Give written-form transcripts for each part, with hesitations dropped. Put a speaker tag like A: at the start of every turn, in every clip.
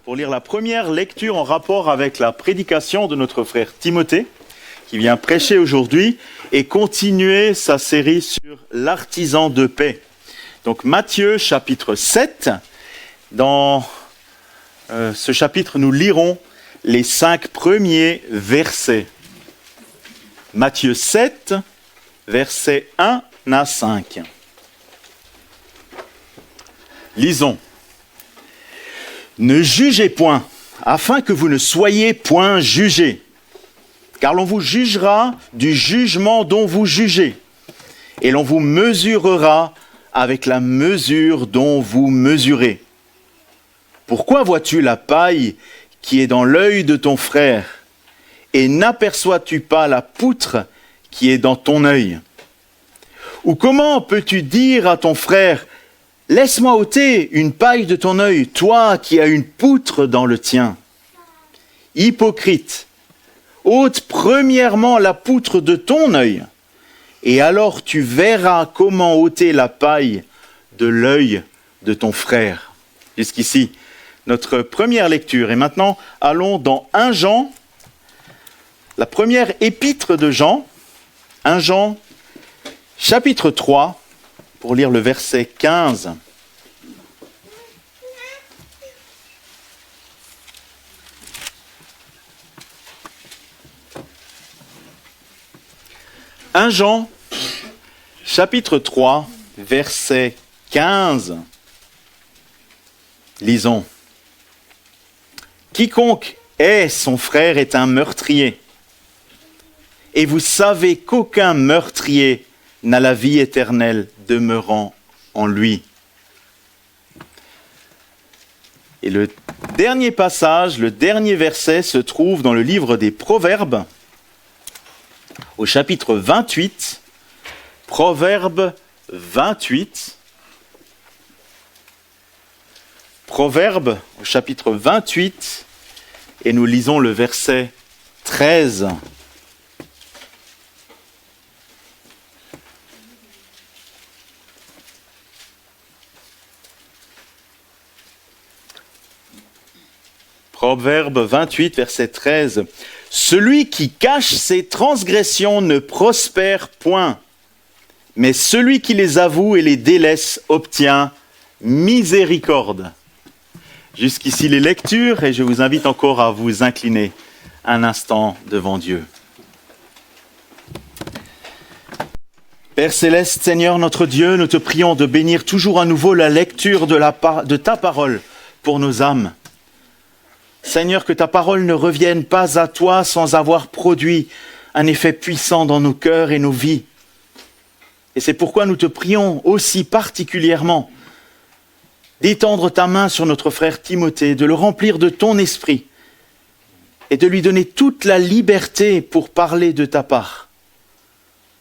A: pour lire la première lecture en rapport avec la prédication de notre frère Timothée, qui vient prêcher aujourd'hui et continuer sa série sur l'artisan de paix. Donc Matthieu chapitre 7, dans ce chapitre nous lirons les 5 premiers versets. Matthieu 7, versets 1 à 5. Lisons. Ne jugez point, afin que vous ne soyez point jugés, car l'on vous jugera du jugement dont vous jugez, et l'on vous mesurera avec la mesure dont vous mesurez. Pourquoi vois-tu la paille qui est dans l'œil de ton frère, et n'aperçois-tu pas la poutre qui est dans ton œil? Ou comment peux-tu dire à ton frère: laisse-moi ôter une paille de ton œil, toi qui as une poutre dans le tien? Hypocrite, ôte premièrement la poutre de ton œil, et alors tu verras comment ôter la paille de l'œil de ton frère. Jusqu'ici, notre première lecture. Et maintenant, allons dans 1 Jean, la première épître de Jean, 1 Jean, chapitre 3, pour lire le verset 15. « 1 Jean, chapitre 3, verset 15. Lisons. « Quiconque est son frère est un meurtrier. Et vous savez qu'aucun meurtrier n'a la vie éternelle demeurant en lui. » Et le dernier passage, le dernier verset se trouve dans le livre des Proverbes, au chapitre 28, Proverbe 28. Proverbe au chapitre 28, et nous lisons le verset 13. Proverbe 28, verset 13. « Celui qui cache ses transgressions ne prospère point, mais celui qui les avoue et les délaisse obtient miséricorde. » Jusqu'ici les lectures, et je vous invite encore à vous incliner un instant devant Dieu. Père Céleste, Seigneur notre Dieu, nous te prions de bénir toujours à nouveau la lecture de ta parole pour nos âmes. Seigneur, que ta parole ne revienne pas à toi sans avoir produit un effet puissant dans nos cœurs et nos vies. Et c'est pourquoi nous te prions aussi particulièrement d'étendre ta main sur notre frère Timothée, de le remplir de ton esprit et de lui donner toute la liberté pour parler de ta part.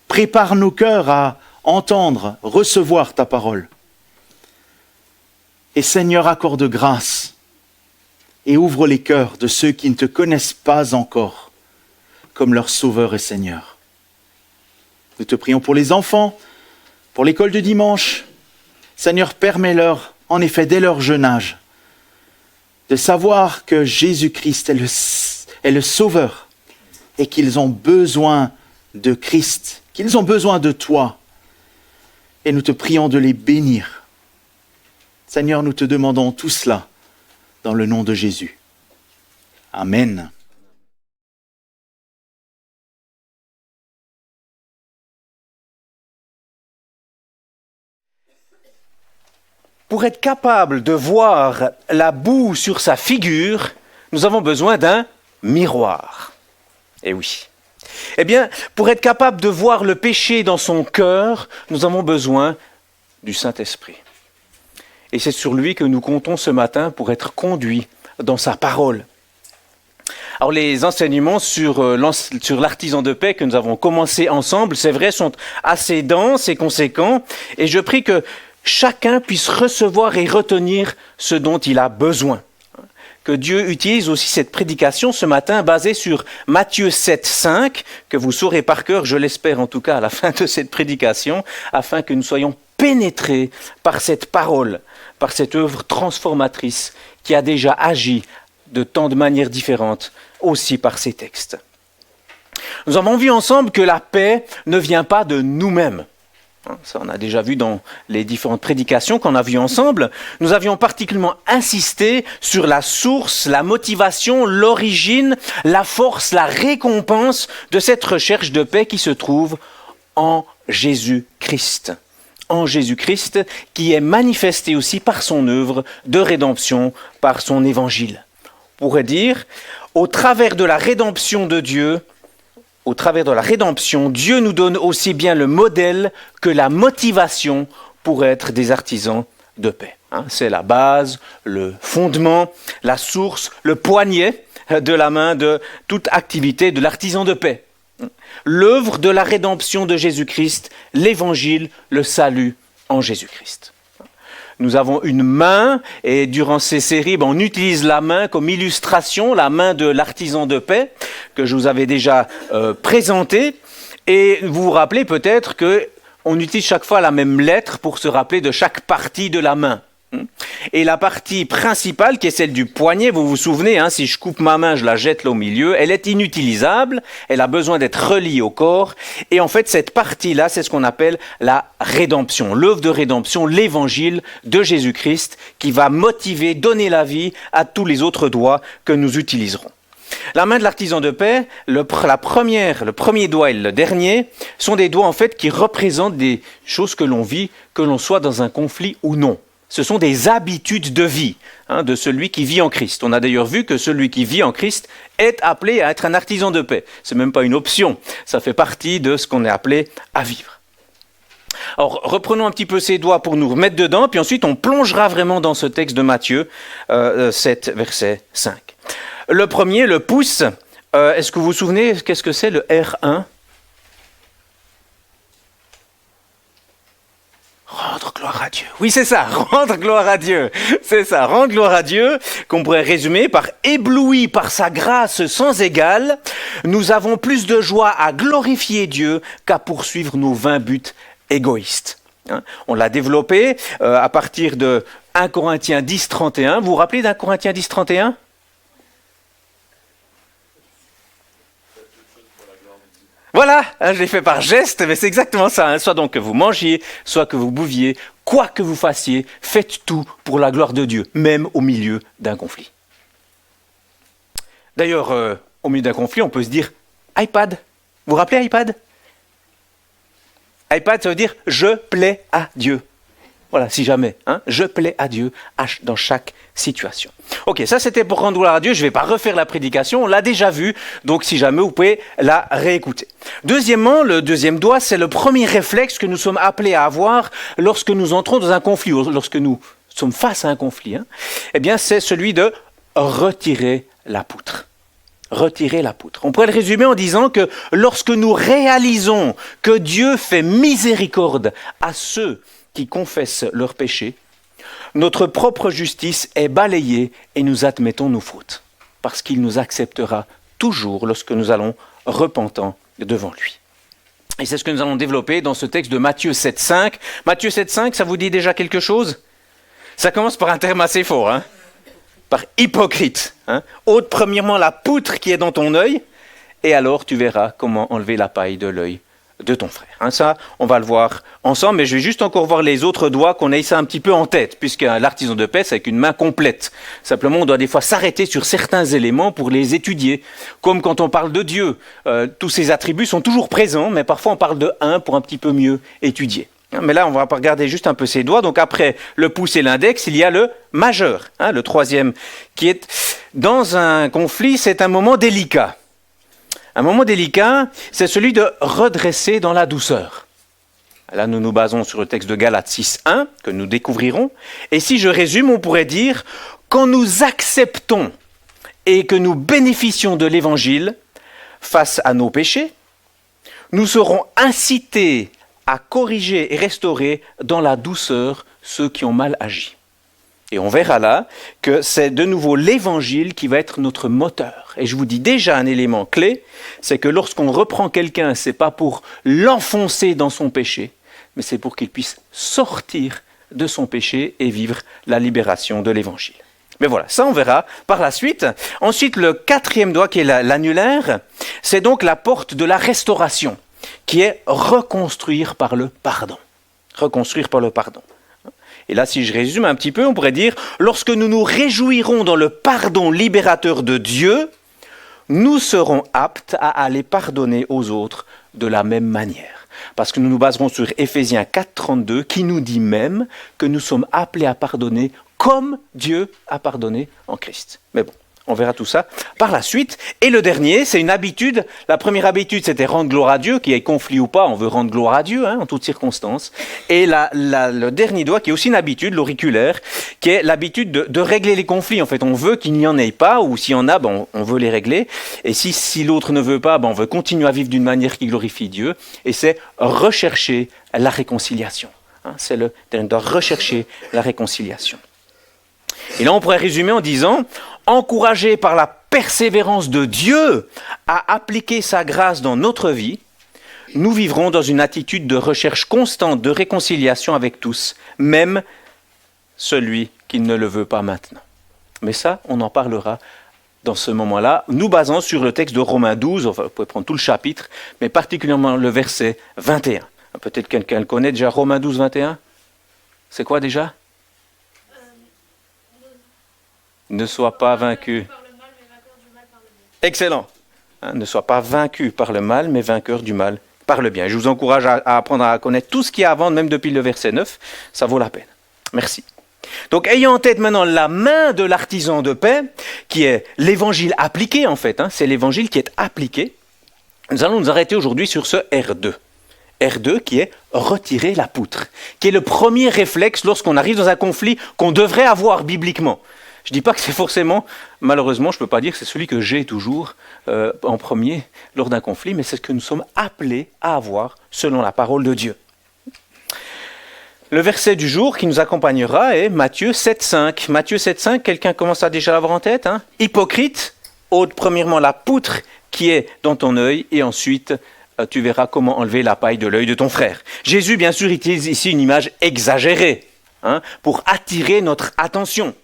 A: Prépare nos cœurs à entendre, recevoir ta parole. Et Seigneur, accorde grâce et ouvre les cœurs de ceux qui ne te connaissent pas encore comme leur Sauveur et Seigneur. Nous te prions pour les enfants, pour l'école de dimanche. Seigneur, permets-leur, en effet, dès leur jeune âge, de savoir que Jésus-Christ est le Sauveur et qu'ils ont besoin de Christ, qu'ils ont besoin de toi. Et nous te prions de les bénir. Seigneur, nous te demandons tout cela dans le nom de Jésus. Amen.
B: Pour être capable de voir la boue sur sa figure, nous avons besoin d'un miroir. Eh oui. Eh bien, pour être capable de voir le péché dans son cœur, nous avons besoin du Saint-Esprit. Et c'est sur lui que nous comptons ce matin pour être conduits dans sa parole. Alors les enseignements sur l'artisan de paix que nous avons commencé ensemble, c'est vrai, sont assez denses et conséquents. Et je prie que chacun puisse recevoir et retenir ce dont il a besoin. Que Dieu utilise aussi cette prédication ce matin basée sur Matthieu 7, 5, que vous saurez par cœur, je l'espère en tout cas à la fin de cette prédication, afin que nous soyons pénétrés par cette parole, par cette œuvre transformatrice qui a déjà agi de tant de manières différentes aussi par ces textes. Nous avons vu ensemble que la paix ne vient pas de nous-mêmes. Ça, on a déjà vu dans les différentes prédications qu'on a vues ensemble. Nous avions particulièrement insisté sur la source, la motivation, l'origine, la force, la récompense de cette recherche de paix qui se trouve en Jésus-Christ. En Jésus-Christ, qui est manifesté aussi par son œuvre de rédemption, par son évangile. On pourrait dire, au travers de la rédemption de Dieu, au travers de la rédemption, Dieu nous donne aussi bien le modèle que la motivation pour être des artisans de paix. C'est la base, le fondement, la source, le poignet de la main de toute activité de l'artisan de paix. L'œuvre de la rédemption de Jésus-Christ, l'évangile, le salut en Jésus-Christ. Nous avons une main, et durant ces séries, on utilise la main comme illustration, la main de l'artisan de paix, que je vous avais déjà présentée. Et vous vous rappelez peut-être qu'on utilise chaque fois la même lettre pour se rappeler de chaque partie de la main. Et la partie principale, qui est celle du poignet, vous vous souvenez, si je coupe ma main, je la jette là au milieu, elle est inutilisable, elle a besoin d'être reliée au corps, et en fait cette partie-là, c'est ce qu'on appelle la rédemption, l'œuvre de rédemption, l'évangile de Jésus-Christ, qui va motiver, donner la vie à tous les autres doigts que nous utiliserons. La main de l'artisan de paix, le premier doigt et le dernier, sont des doigts en fait qui représentent des choses que l'on vit, que l'on soit dans un conflit ou non. Ce sont des habitudes de vie de celui qui vit en Christ. On a d'ailleurs vu que celui qui vit en Christ est appelé à être un artisan de paix. Ce n'est même pas une option, ça fait partie de ce qu'on est appelé à vivre. Alors reprenons un petit peu ces doigts pour nous remettre dedans, puis ensuite on plongera vraiment dans ce texte de Matthieu 7, verset 5. Le premier, le pouce, est-ce que vous vous souvenez, qu'est-ce que c'est le R1 ? Rendre gloire à Dieu. Oui, c'est ça, rendre gloire à Dieu. C'est ça, rendre gloire à Dieu, qu'on pourrait résumer par ébloui par sa grâce sans égale, nous avons plus de joie à glorifier Dieu qu'à poursuivre nos vains buts égoïstes. On l'a développé à partir de 1 Corinthiens 10, 31. Vous vous rappelez d'1 Corinthiens 10, 31 ? Voilà, je l'ai fait par geste, mais c'est exactement ça. Soit donc que vous mangiez, soit que vous buviez, quoi que vous fassiez, faites tout pour la gloire de Dieu, même au milieu d'un conflit. D'ailleurs, au milieu d'un conflit, on peut se dire iPad. Vous vous rappelez iPad ? iPad, ça veut dire « je plais à Dieu ». Voilà, si jamais, je plais à Dieu dans chaque situation. Ok, ça c'était pour rendre gloire à Dieu, je ne vais pas refaire la prédication, on l'a déjà vu, donc si jamais vous pouvez la réécouter. Deuxièmement, le deuxième doigt, c'est le premier réflexe que nous sommes appelés à avoir lorsque nous entrons dans un conflit, ou lorsque nous sommes face à un conflit. Eh bien, c'est celui de retirer la poutre. Retirer la poutre. On pourrait le résumer en disant que lorsque nous réalisons que Dieu fait miséricorde à ceux qui confessent leurs péchés, notre propre justice est balayée et nous admettons nos fautes, parce qu'il nous acceptera toujours lorsque nous allons repentants devant lui. Et c'est ce que nous allons développer dans ce texte de Matthieu 7,5. Matthieu 7,5, ça vous dit déjà quelque chose ? Ça commence par un terme assez fort, par hypocrite. Ôte premièrement la poutre qui est dans ton œil, et alors tu verras comment enlever la paille de l'œil de ton frère. Ça, on va le voir ensemble, mais je vais juste encore voir les autres doigts, qu'on ait ça un petit peu en tête, puisque l'artisan de paix, c'est avec une main complète. Simplement, on doit des fois s'arrêter sur certains éléments pour les étudier. Comme quand on parle de Dieu, tous ses attributs sont toujours présents, mais parfois on parle de un pour un petit peu mieux étudier. Mais là, on va regarder juste un peu ses doigts. Donc après le pouce et l'index, il y a le majeur, le troisième, qui est dans un conflit, c'est un moment délicat. Un moment délicat, c'est celui de redresser dans la douceur. Là, nous nous basons sur le texte de Galates 6.1, que nous découvrirons. Et si je résume, on pourrait dire, quand nous acceptons et que nous bénéficions de l'Évangile face à nos péchés, nous serons incités à corriger et restaurer dans la douceur ceux qui ont mal agi. Et on verra là que c'est de nouveau l'Évangile qui va être notre moteur. Et je vous dis déjà un élément clé, c'est que lorsqu'on reprend quelqu'un, ce n'est pas pour l'enfoncer dans son péché, mais c'est pour qu'il puisse sortir de son péché et vivre la libération de l'Évangile. Mais voilà, ça on verra par la suite. Ensuite, le quatrième doigt qui est l'annulaire, c'est donc la porte de la restauration, qui est reconstruire par le pardon. Reconstruire par le pardon. Et là, si je résume un petit peu, on pourrait dire, lorsque nous nous réjouirons dans le pardon libérateur de Dieu, nous serons aptes à aller pardonner aux autres de la même manière. Parce que nous nous baserons sur Éphésiens 4,32 qui nous dit même que nous sommes appelés à pardonner comme Dieu a pardonné en Christ. Mais bon, on verra tout ça par la suite. Et le dernier, c'est une habitude. La première habitude, c'était rendre gloire à Dieu, qu'il y ait conflit ou pas, on veut rendre gloire à Dieu en toutes circonstances. Et le dernier doigt, qui est aussi une habitude, l'auriculaire, qui est l'habitude de régler les conflits. En fait, on veut qu'il n'y en ait pas, ou s'il y en a, on veut les régler. Et si l'autre ne veut pas, on veut continuer à vivre d'une manière qui glorifie Dieu. Et c'est rechercher la réconciliation. C'est le dernier doigt, rechercher la réconciliation. Et là, on pourrait résumer en disant, encouragés par la persévérance de Dieu à appliquer sa grâce dans notre vie, nous vivrons dans une attitude de recherche constante de réconciliation avec tous, même celui qui ne le veut pas maintenant. Mais ça, on en parlera dans ce moment-là, nous basant sur le texte de Romains 12, enfin, vous pouvez prendre tout le chapitre, mais particulièrement le verset 21. Peut-être quelqu'un le connaît déjà, Romains 12, 21 ? C'est quoi déjà ? Ne sois pas vaincu. Excellent. Ne sois pas vaincu par le mal, mais vainqueur du mal par le bien. Je vous encourage à apprendre à connaître tout ce qu'il y a avant, même depuis le verset 9. Ça vaut la peine. Merci. Donc, ayant en tête maintenant la main de l'artisan de paix, qui est l'évangile appliqué en fait, c'est l'évangile qui est appliqué, nous allons nous arrêter aujourd'hui sur ce R2. R2 qui est retirer la poutre, qui est le premier réflexe lorsqu'on arrive dans un conflit qu'on devrait avoir bibliquement. Je ne dis pas que c'est forcément, malheureusement, je ne peux pas dire que c'est celui que j'ai toujours en premier lors d'un conflit, mais c'est ce que nous sommes appelés à avoir selon la parole de Dieu. Le verset du jour qui nous accompagnera est Matthieu 7,5. Matthieu 7,5, quelqu'un commence à déjà l'avoir en tête. Hypocrite, ôte premièrement la poutre qui est dans ton œil, et ensuite tu verras comment enlever la paille de l'œil de ton frère. Jésus, bien sûr, utilise ici une image exagérée pour attirer notre attention.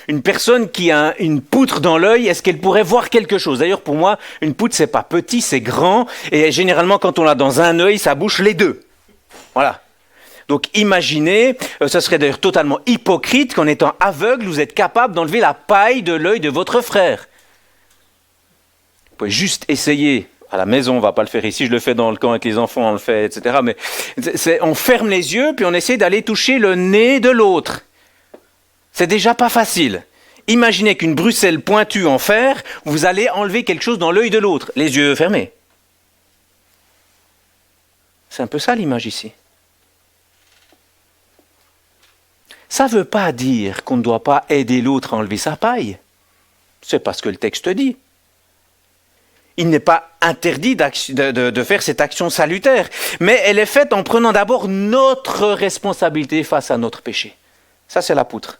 B: Une personne qui a une poutre dans l'œil, est-ce qu'elle pourrait voir quelque chose ? D'ailleurs, pour moi, une poutre, c'est pas petit, c'est grand. Et généralement, quand on l'a dans un œil, ça bouche les deux. Voilà. Donc, imaginez, ça serait d'ailleurs totalement hypocrite qu'en étant aveugle, vous êtes capable d'enlever la paille de l'œil de votre frère. Vous pouvez juste essayer. À la maison, on ne va pas le faire ici, je le fais dans le camp avec les enfants, on le fait, etc. Mais on ferme les yeux, puis on essaie d'aller toucher le nez de l'autre. C'est déjà pas facile. Imaginez qu'une Bruxelles pointue en fer, vous allez enlever quelque chose dans l'œil de l'autre, les yeux fermés. C'est un peu ça l'image ici. Ça ne veut pas dire qu'on ne doit pas aider l'autre à enlever sa paille. C'est pas ce que le texte dit. Il n'est pas interdit de faire cette action salutaire, mais elle est faite en prenant d'abord notre responsabilité face à notre péché. Ça, c'est la poutre.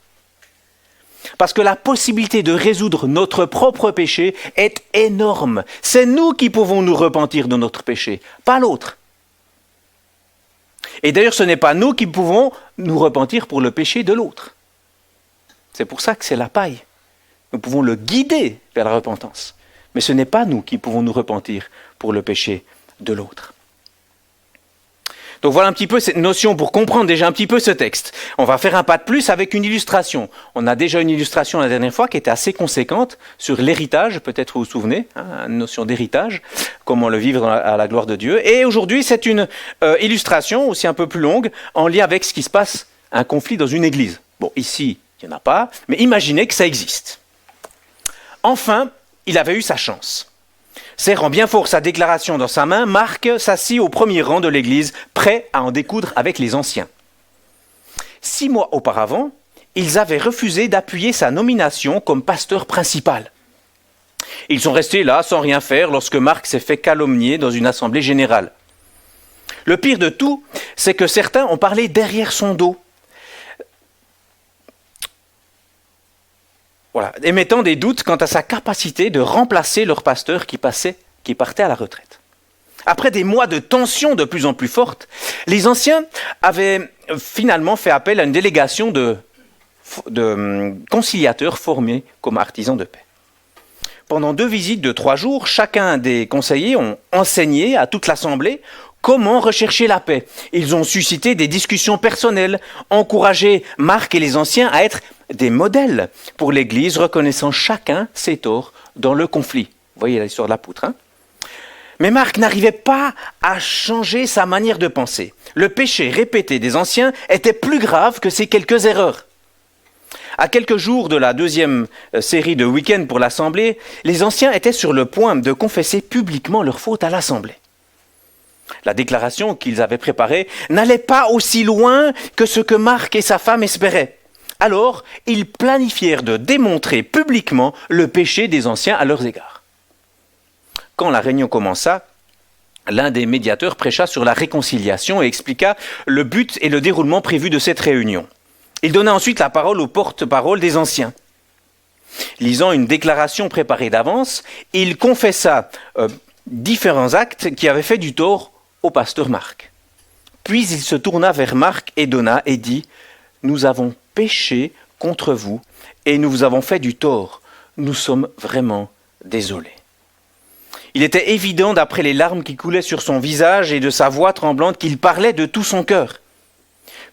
B: Parce que la possibilité de résoudre notre propre péché est énorme. C'est nous qui pouvons nous repentir de notre péché, pas l'autre. Et d'ailleurs, ce n'est pas nous qui pouvons nous repentir pour le péché de l'autre. C'est pour ça que c'est la paille. Nous pouvons le guider vers la repentance. Mais ce n'est pas nous qui pouvons nous repentir pour le péché de l'autre. Donc voilà un petit peu cette notion pour comprendre déjà un petit peu ce texte. On va faire un pas de plus avec une illustration. On a déjà une illustration la dernière fois qui était assez conséquente sur l'héritage, peut-être vous vous souvenez, une notion d'héritage, comment le vivre à la gloire de Dieu. Et aujourd'hui, c'est une illustration aussi un peu plus longue en lien avec ce qui se passe, un conflit dans une église. Bon, ici, il n'y en a pas, mais imaginez que ça existe. Enfin, il avait eu sa chance. Serrant bien fort sa déclaration dans sa main, Marc s'assit au premier rang de l'église, prêt à en découdre avec les anciens. 6 mois auparavant, ils avaient refusé d'appuyer sa nomination comme pasteur principal. Ils sont restés là sans rien faire lorsque Marc s'est fait calomnier dans une assemblée générale. Le pire de tout, c'est que certains ont parlé derrière son dos. Voilà, émettant des doutes quant à sa capacité de remplacer leur pasteur qui partait à la retraite. Après des mois de tensions de plus en plus fortes, les anciens avaient finalement fait appel à une délégation de conciliateurs formés comme artisans de paix. Pendant 2 visites de 3 jours, chacun des conseillers ont enseigné à toute l'Assemblée comment rechercher la paix. Ils ont suscité des discussions personnelles, encouragé Marc et les anciens à être des modèles pour l'Église, reconnaissant chacun ses torts dans le conflit. Vous voyez l'histoire de la poutre, hein ? Mais Marc n'arrivait pas à changer sa manière de penser. Le péché répété des anciens était plus grave que ces quelques erreurs. À quelques jours de la 2e série de week-end pour l'Assemblée, les anciens étaient sur le point de confesser publiquement leurs fautes à l'Assemblée. La déclaration qu'ils avaient préparée n'allait pas aussi loin que ce que Marc et sa femme espéraient. Alors, ils planifièrent de démontrer publiquement le péché des anciens à leurs égards. Quand la réunion commença, l'un des médiateurs prêcha sur la réconciliation et expliqua le but et le déroulement prévu de cette réunion. Il donna ensuite la parole au porte-parole des anciens. Lisant une déclaration préparée d'avance, il confessa différents actes qui avaient fait du tort au pasteur Marc. Puis il se tourna vers Marc et Donna et dit « Nous avons péché contre vous et nous vous avons fait du tort. Nous sommes vraiment désolés. » Il était évident, d'après les larmes qui coulaient sur son visage et de sa voix tremblante, qu'il parlait de tout son cœur.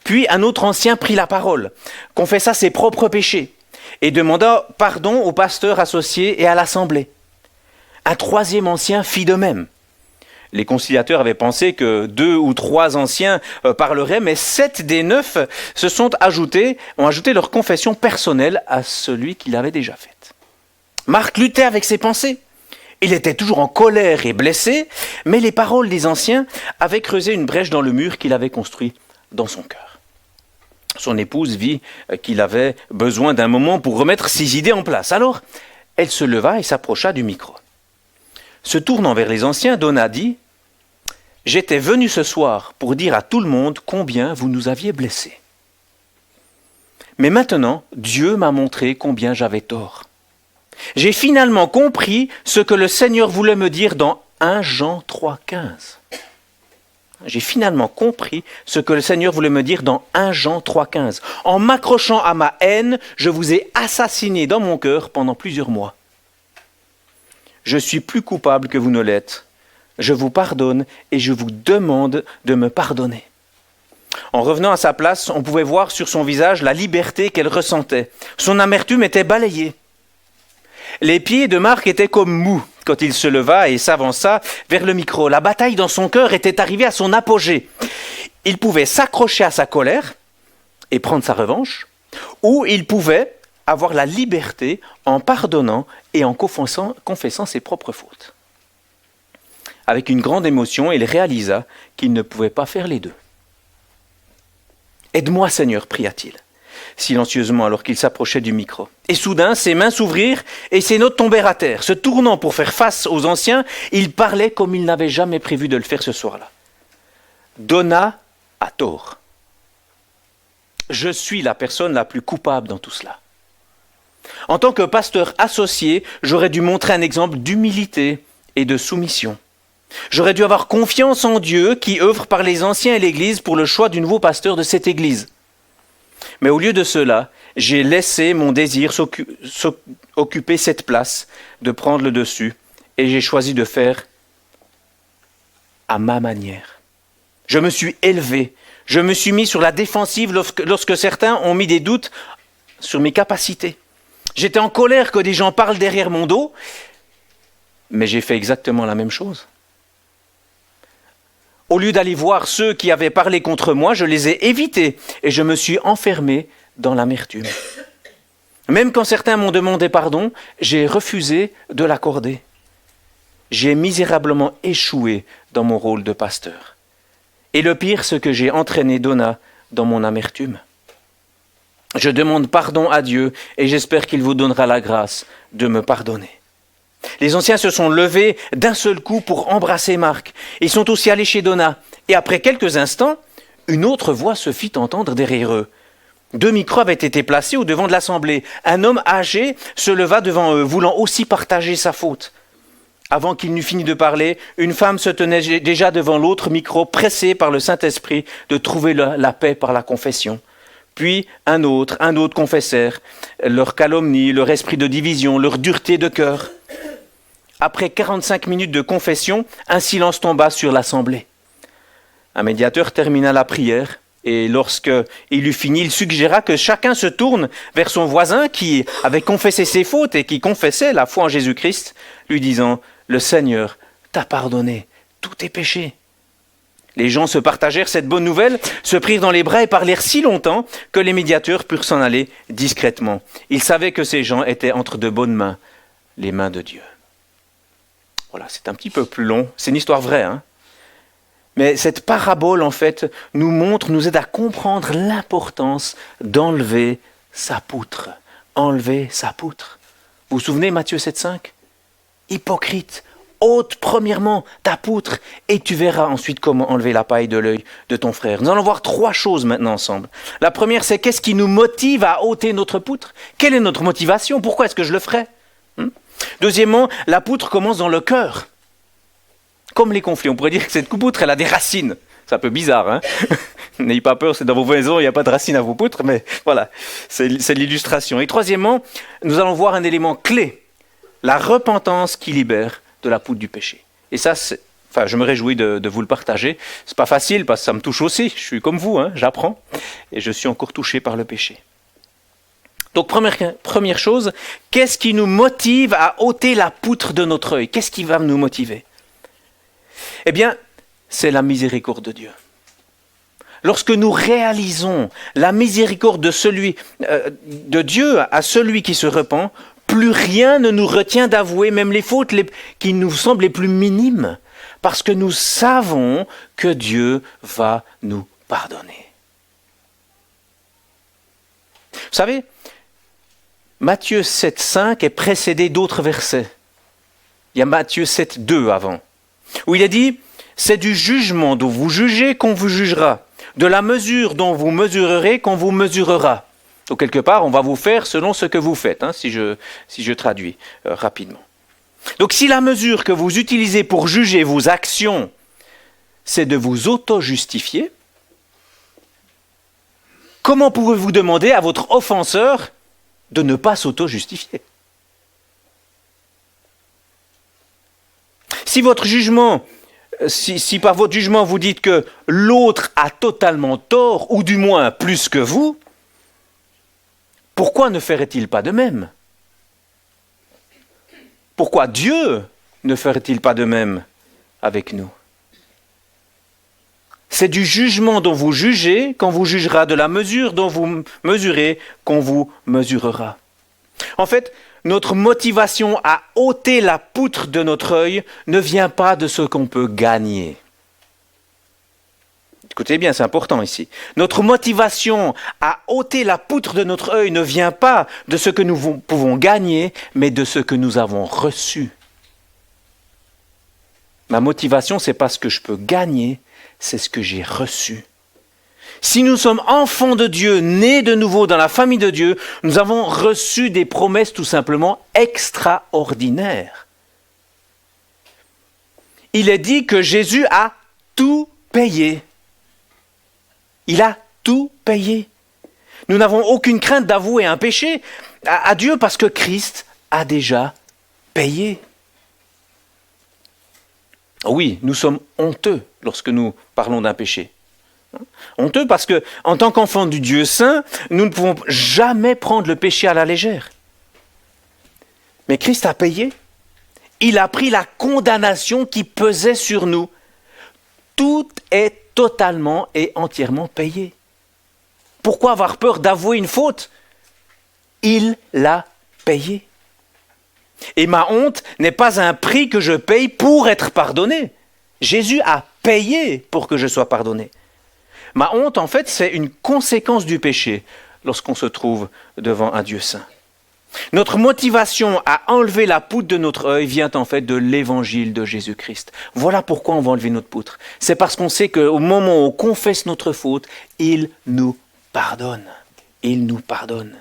B: Puis un autre ancien prit la parole, confessa ses propres péchés et demanda pardon au pasteur associé et à l'assemblée. Un 3e ancien fit de même. Les conciliateurs avaient pensé que 2 ou 3 anciens parleraient, mais 7 des 9 ont ajouté leur confession personnelle à celui qu'il avait déjà faite. Marc luttait avec ses pensées. Il était toujours en colère et blessé, mais les paroles des anciens avaient creusé une brèche dans le mur qu'il avait construit dans son cœur. Son épouse vit qu'il avait besoin d'un moment pour remettre ses idées en place. Alors, elle se leva et s'approcha du micro. Se tournant vers les anciens, Donna dit « J'étais venu ce soir pour dire à tout le monde combien vous nous aviez blessés. Mais maintenant, Dieu m'a montré combien j'avais tort. J'ai finalement compris ce que le Seigneur voulait me dire dans 1 Jean 3,15. J'ai finalement compris ce que le Seigneur voulait me dire dans 1 Jean 3,15. En m'accrochant à ma haine, je vous ai assassiné dans mon cœur pendant plusieurs mois. Je suis plus coupable que vous ne l'êtes. Je vous pardonne et je vous demande de me pardonner. » En revenant à sa place, on pouvait voir sur son visage la liberté qu'elle ressentait. Son amertume était balayée. Les pieds de Marc étaient comme mous quand il se leva et s'avança vers le micro. La bataille dans son cœur était arrivée à son apogée. Il pouvait s'accrocher à sa colère et prendre sa revanche, ou il pouvait avoir la liberté en pardonnant et en confessant ses propres fautes. Avec une grande émotion, il réalisa qu'il ne pouvait pas faire les deux. « Aide-moi, Seigneur, pria-t-il, silencieusement alors qu'il s'approchait du micro. Et soudain, ses mains s'ouvrirent et ses notes tombèrent à terre. Se tournant pour faire face aux anciens, il parlait comme il n'avait jamais prévu de le faire ce soir-là. Donna a tort. Je suis la personne la plus coupable dans tout cela. En tant que pasteur associé, j'aurais dû montrer un exemple d'humilité et de soumission. J'aurais dû avoir confiance en Dieu qui œuvre par les anciens et l'Église pour le choix du nouveau pasteur de cette Église. Mais au lieu de cela, j'ai laissé mon désir occuper cette place, de prendre le dessus, et j'ai choisi de faire à ma manière. Je me suis élevé, je me suis mis sur la défensive lorsque certains ont mis des doutes sur mes capacités. J'étais en colère que des gens parlent derrière mon dos, mais j'ai fait exactement la même chose. Au lieu d'aller voir ceux qui avaient parlé contre moi, je les ai évités et je me suis enfermé dans l'amertume. Même quand certains m'ont demandé pardon, j'ai refusé de l'accorder. J'ai misérablement échoué dans mon rôle de pasteur. Et le pire, c'est que j'ai entraîné Donna dans mon amertume. Je demande pardon à Dieu et j'espère qu'il vous donnera la grâce de me pardonner. Les anciens se sont levés d'un seul coup pour embrasser Marc. Ils sont aussi allés chez Donna. Et après quelques instants, une autre voix se fit entendre derrière eux. 2 micros avaient été placés au devant de l'assemblée. Un homme âgé se leva devant eux, voulant aussi partager sa faute. Avant qu'il n'eût fini de parler, une femme se tenait déjà devant l'autre micro, pressée par le Saint-Esprit de trouver la paix par la confession. puis un autre confessèrent leur calomnie, leur esprit de division, leur dureté de cœur. Après 45 minutes de confession, un silence tomba sur l'assemblée. Un médiateur termina la prière et lorsqu'il eut fini, il suggéra que chacun se tourne vers son voisin qui avait confessé ses fautes et qui confessait la foi en Jésus-Christ, lui disant « Le Seigneur t'a pardonné tous tes péchés ». Les gens se partagèrent cette bonne nouvelle, se prirent dans les bras et parlèrent si longtemps que les médiateurs purent s'en aller discrètement. Ils savaient que ces gens étaient entre de bonnes mains, les mains de Dieu. Voilà, c'est un petit peu plus long, c'est une histoire vraie, hein. Mais cette parabole, en fait, nous aide à comprendre l'importance d'enlever sa poutre. Enlever sa poutre. Vous vous souvenez, Matthieu 7,5 ? Hypocrite, ôte premièrement ta poutre et tu verras ensuite comment enlever la paille de l'œil de ton frère. Nous allons voir 3 choses maintenant ensemble. La première, c'est qu'est-ce qui nous motive à ôter notre poutre ? Quelle est notre motivation ? Pourquoi est-ce que je le ferais ? Deuxièmement, la poutre commence dans le cœur. Comme les conflits, on pourrait dire que cette poutre, elle a des racines. C'est un peu bizarre, hein ? N'ayez pas peur, c'est dans vos maisons, il n'y a pas de racines à vos poutres, mais voilà, c'est l'illustration. Et troisièmement, nous allons voir un élément clé, la repentance qui libère de la poutre du péché. Et ça, je me réjouis de vous le partager. C'est pas facile parce que ça me touche aussi. Je suis comme vous, hein, j'apprends et je suis encore touché par le péché. Donc première chose, qu'est-ce qui nous motive à ôter la poutre de notre œil ? Qu'est-ce qui va nous motiver ? Eh bien, c'est la miséricorde de Dieu. Lorsque nous réalisons la miséricorde de Dieu à celui qui se repent, plus rien ne nous retient d'avouer même les fautes qui nous semblent les plus minimes, parce que nous savons que Dieu va nous pardonner. Vous savez, Matthieu 7,5 est précédé d'autres versets. Il y a Matthieu 7,2 avant, où il est dit « C'est du jugement dont vous jugez qu'on vous jugera, de la mesure dont vous mesurerez qu'on vous mesurera. » Donc quelque part, on va vous faire selon ce que vous faites, hein, si je traduis rapidement. Donc si la mesure que vous utilisez pour juger vos actions, c'est de vous auto-justifier, comment pouvez-vous demander à votre offenseur de ne pas s'auto-justifier ? Si par votre jugement vous dites que l'autre a totalement tort, ou du moins plus que vous, pourquoi ne ferait-il pas de même ? Pourquoi Dieu ne ferait-il pas de même avec nous ? C'est du jugement dont vous jugez qu'on vous jugera, de la mesure dont vous mesurez qu'on vous mesurera. En fait, notre motivation à ôter la poutre de notre œil ne vient pas de ce qu'on peut gagner. Écoutez bien, c'est important ici. Notre motivation à ôter la poutre de notre œil ne vient pas de ce que nous pouvons gagner, mais de ce que nous avons reçu. Ma motivation, c'est pas ce que je peux gagner, c'est ce que j'ai reçu. Si nous sommes enfants de Dieu, nés de nouveau dans la famille de Dieu, nous avons reçu des promesses tout simplement extraordinaires. Il est dit que Jésus a tout payé. Il a tout payé. Nous n'avons aucune crainte d'avouer un péché à Dieu parce que Christ a déjà payé. Oui, nous sommes honteux lorsque nous parlons d'un péché. Honteux parce que, en tant qu'enfants du Dieu saint, nous ne pouvons jamais prendre le péché à la légère. Mais Christ a payé. Il a pris la condamnation qui pesait sur nous. Tout est totalement et entièrement payé. Pourquoi avoir peur d'avouer une faute ? Il l'a payé. Et ma honte n'est pas un prix que je paye pour être pardonné. Jésus a payé pour que je sois pardonné. Ma honte, en fait, c'est une conséquence du péché lorsqu'on se trouve devant un Dieu saint. Notre motivation à enlever la poutre de notre œil vient en fait de l'évangile de Jésus-Christ. Voilà pourquoi on va enlever notre poutre. C'est parce qu'on sait qu'au moment où on confesse notre faute, il nous pardonne. Il nous pardonne.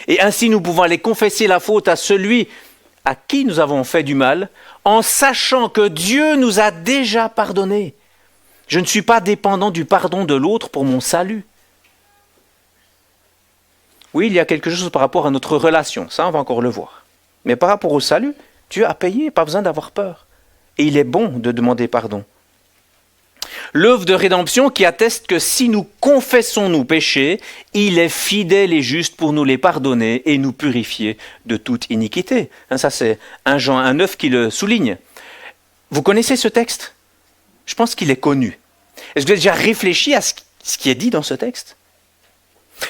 B: Et ainsi nous pouvons aller confesser la faute à celui à qui nous avons fait du mal, en sachant que Dieu nous a déjà pardonné. Je ne suis pas dépendant du pardon de l'autre pour mon salut. Oui, il y a quelque chose par rapport à notre relation, ça on va encore le voir. Mais par rapport au salut, Dieu a payé, pas besoin d'avoir peur. Et il est bon de demander pardon. L'œuvre de rédemption qui atteste que si nous confessons nos péchés, il est fidèle et juste pour nous les pardonner et nous purifier de toute iniquité. Ça c'est 1 Jean 1,9 qui le souligne. Vous connaissez ce texte ? Je pense qu'il est connu. Est-ce que vous avez déjà réfléchi à ce qui est dit dans ce texte ?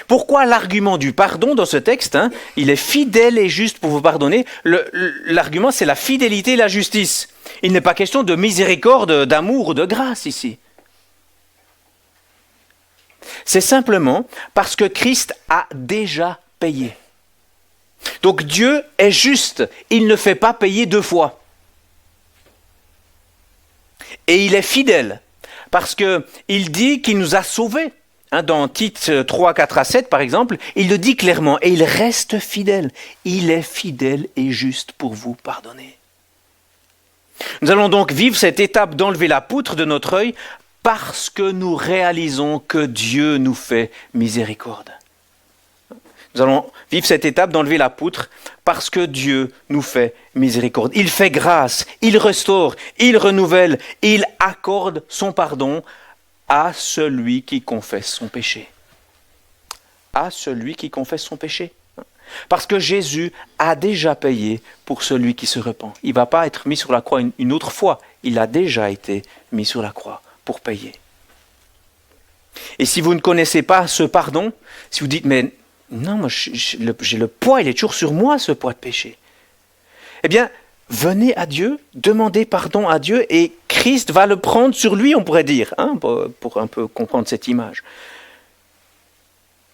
B: Pourquoi l'argument du pardon dans ce texte, il est fidèle et juste pour vous pardonner, l'argument c'est la fidélité et la justice. Il n'est pas question de miséricorde, d'amour ou de grâce ici. C'est simplement parce que Christ a déjà payé. Donc Dieu est juste, il ne fait pas payer 2 fois. Et il est fidèle, parce qu'il dit qu'il nous a sauvés. Dans Tite 3, 4 à 7, par exemple, il le dit clairement, et il reste fidèle. Il est fidèle et juste pour vous pardonner. Nous allons donc vivre cette étape d'enlever la poutre de notre œil parce que nous réalisons que Dieu nous fait miséricorde. Nous allons vivre cette étape d'enlever la poutre parce que Dieu nous fait miséricorde. Il fait grâce, il restaure, il renouvelle, il accorde son pardon à celui qui confesse son péché. À celui qui confesse son péché. Parce que Jésus a déjà payé pour celui qui se repent. Il ne va pas être mis sur la croix une autre fois. Il a déjà été mis sur la croix pour payer. Et si vous ne connaissez pas ce pardon, si vous dites, mais non, moi j'ai le poids, il est toujours sur moi, ce poids de péché. Eh bien, venez à Dieu, demandez pardon à Dieu et Christ va le prendre sur lui, on pourrait dire, pour un peu comprendre cette image.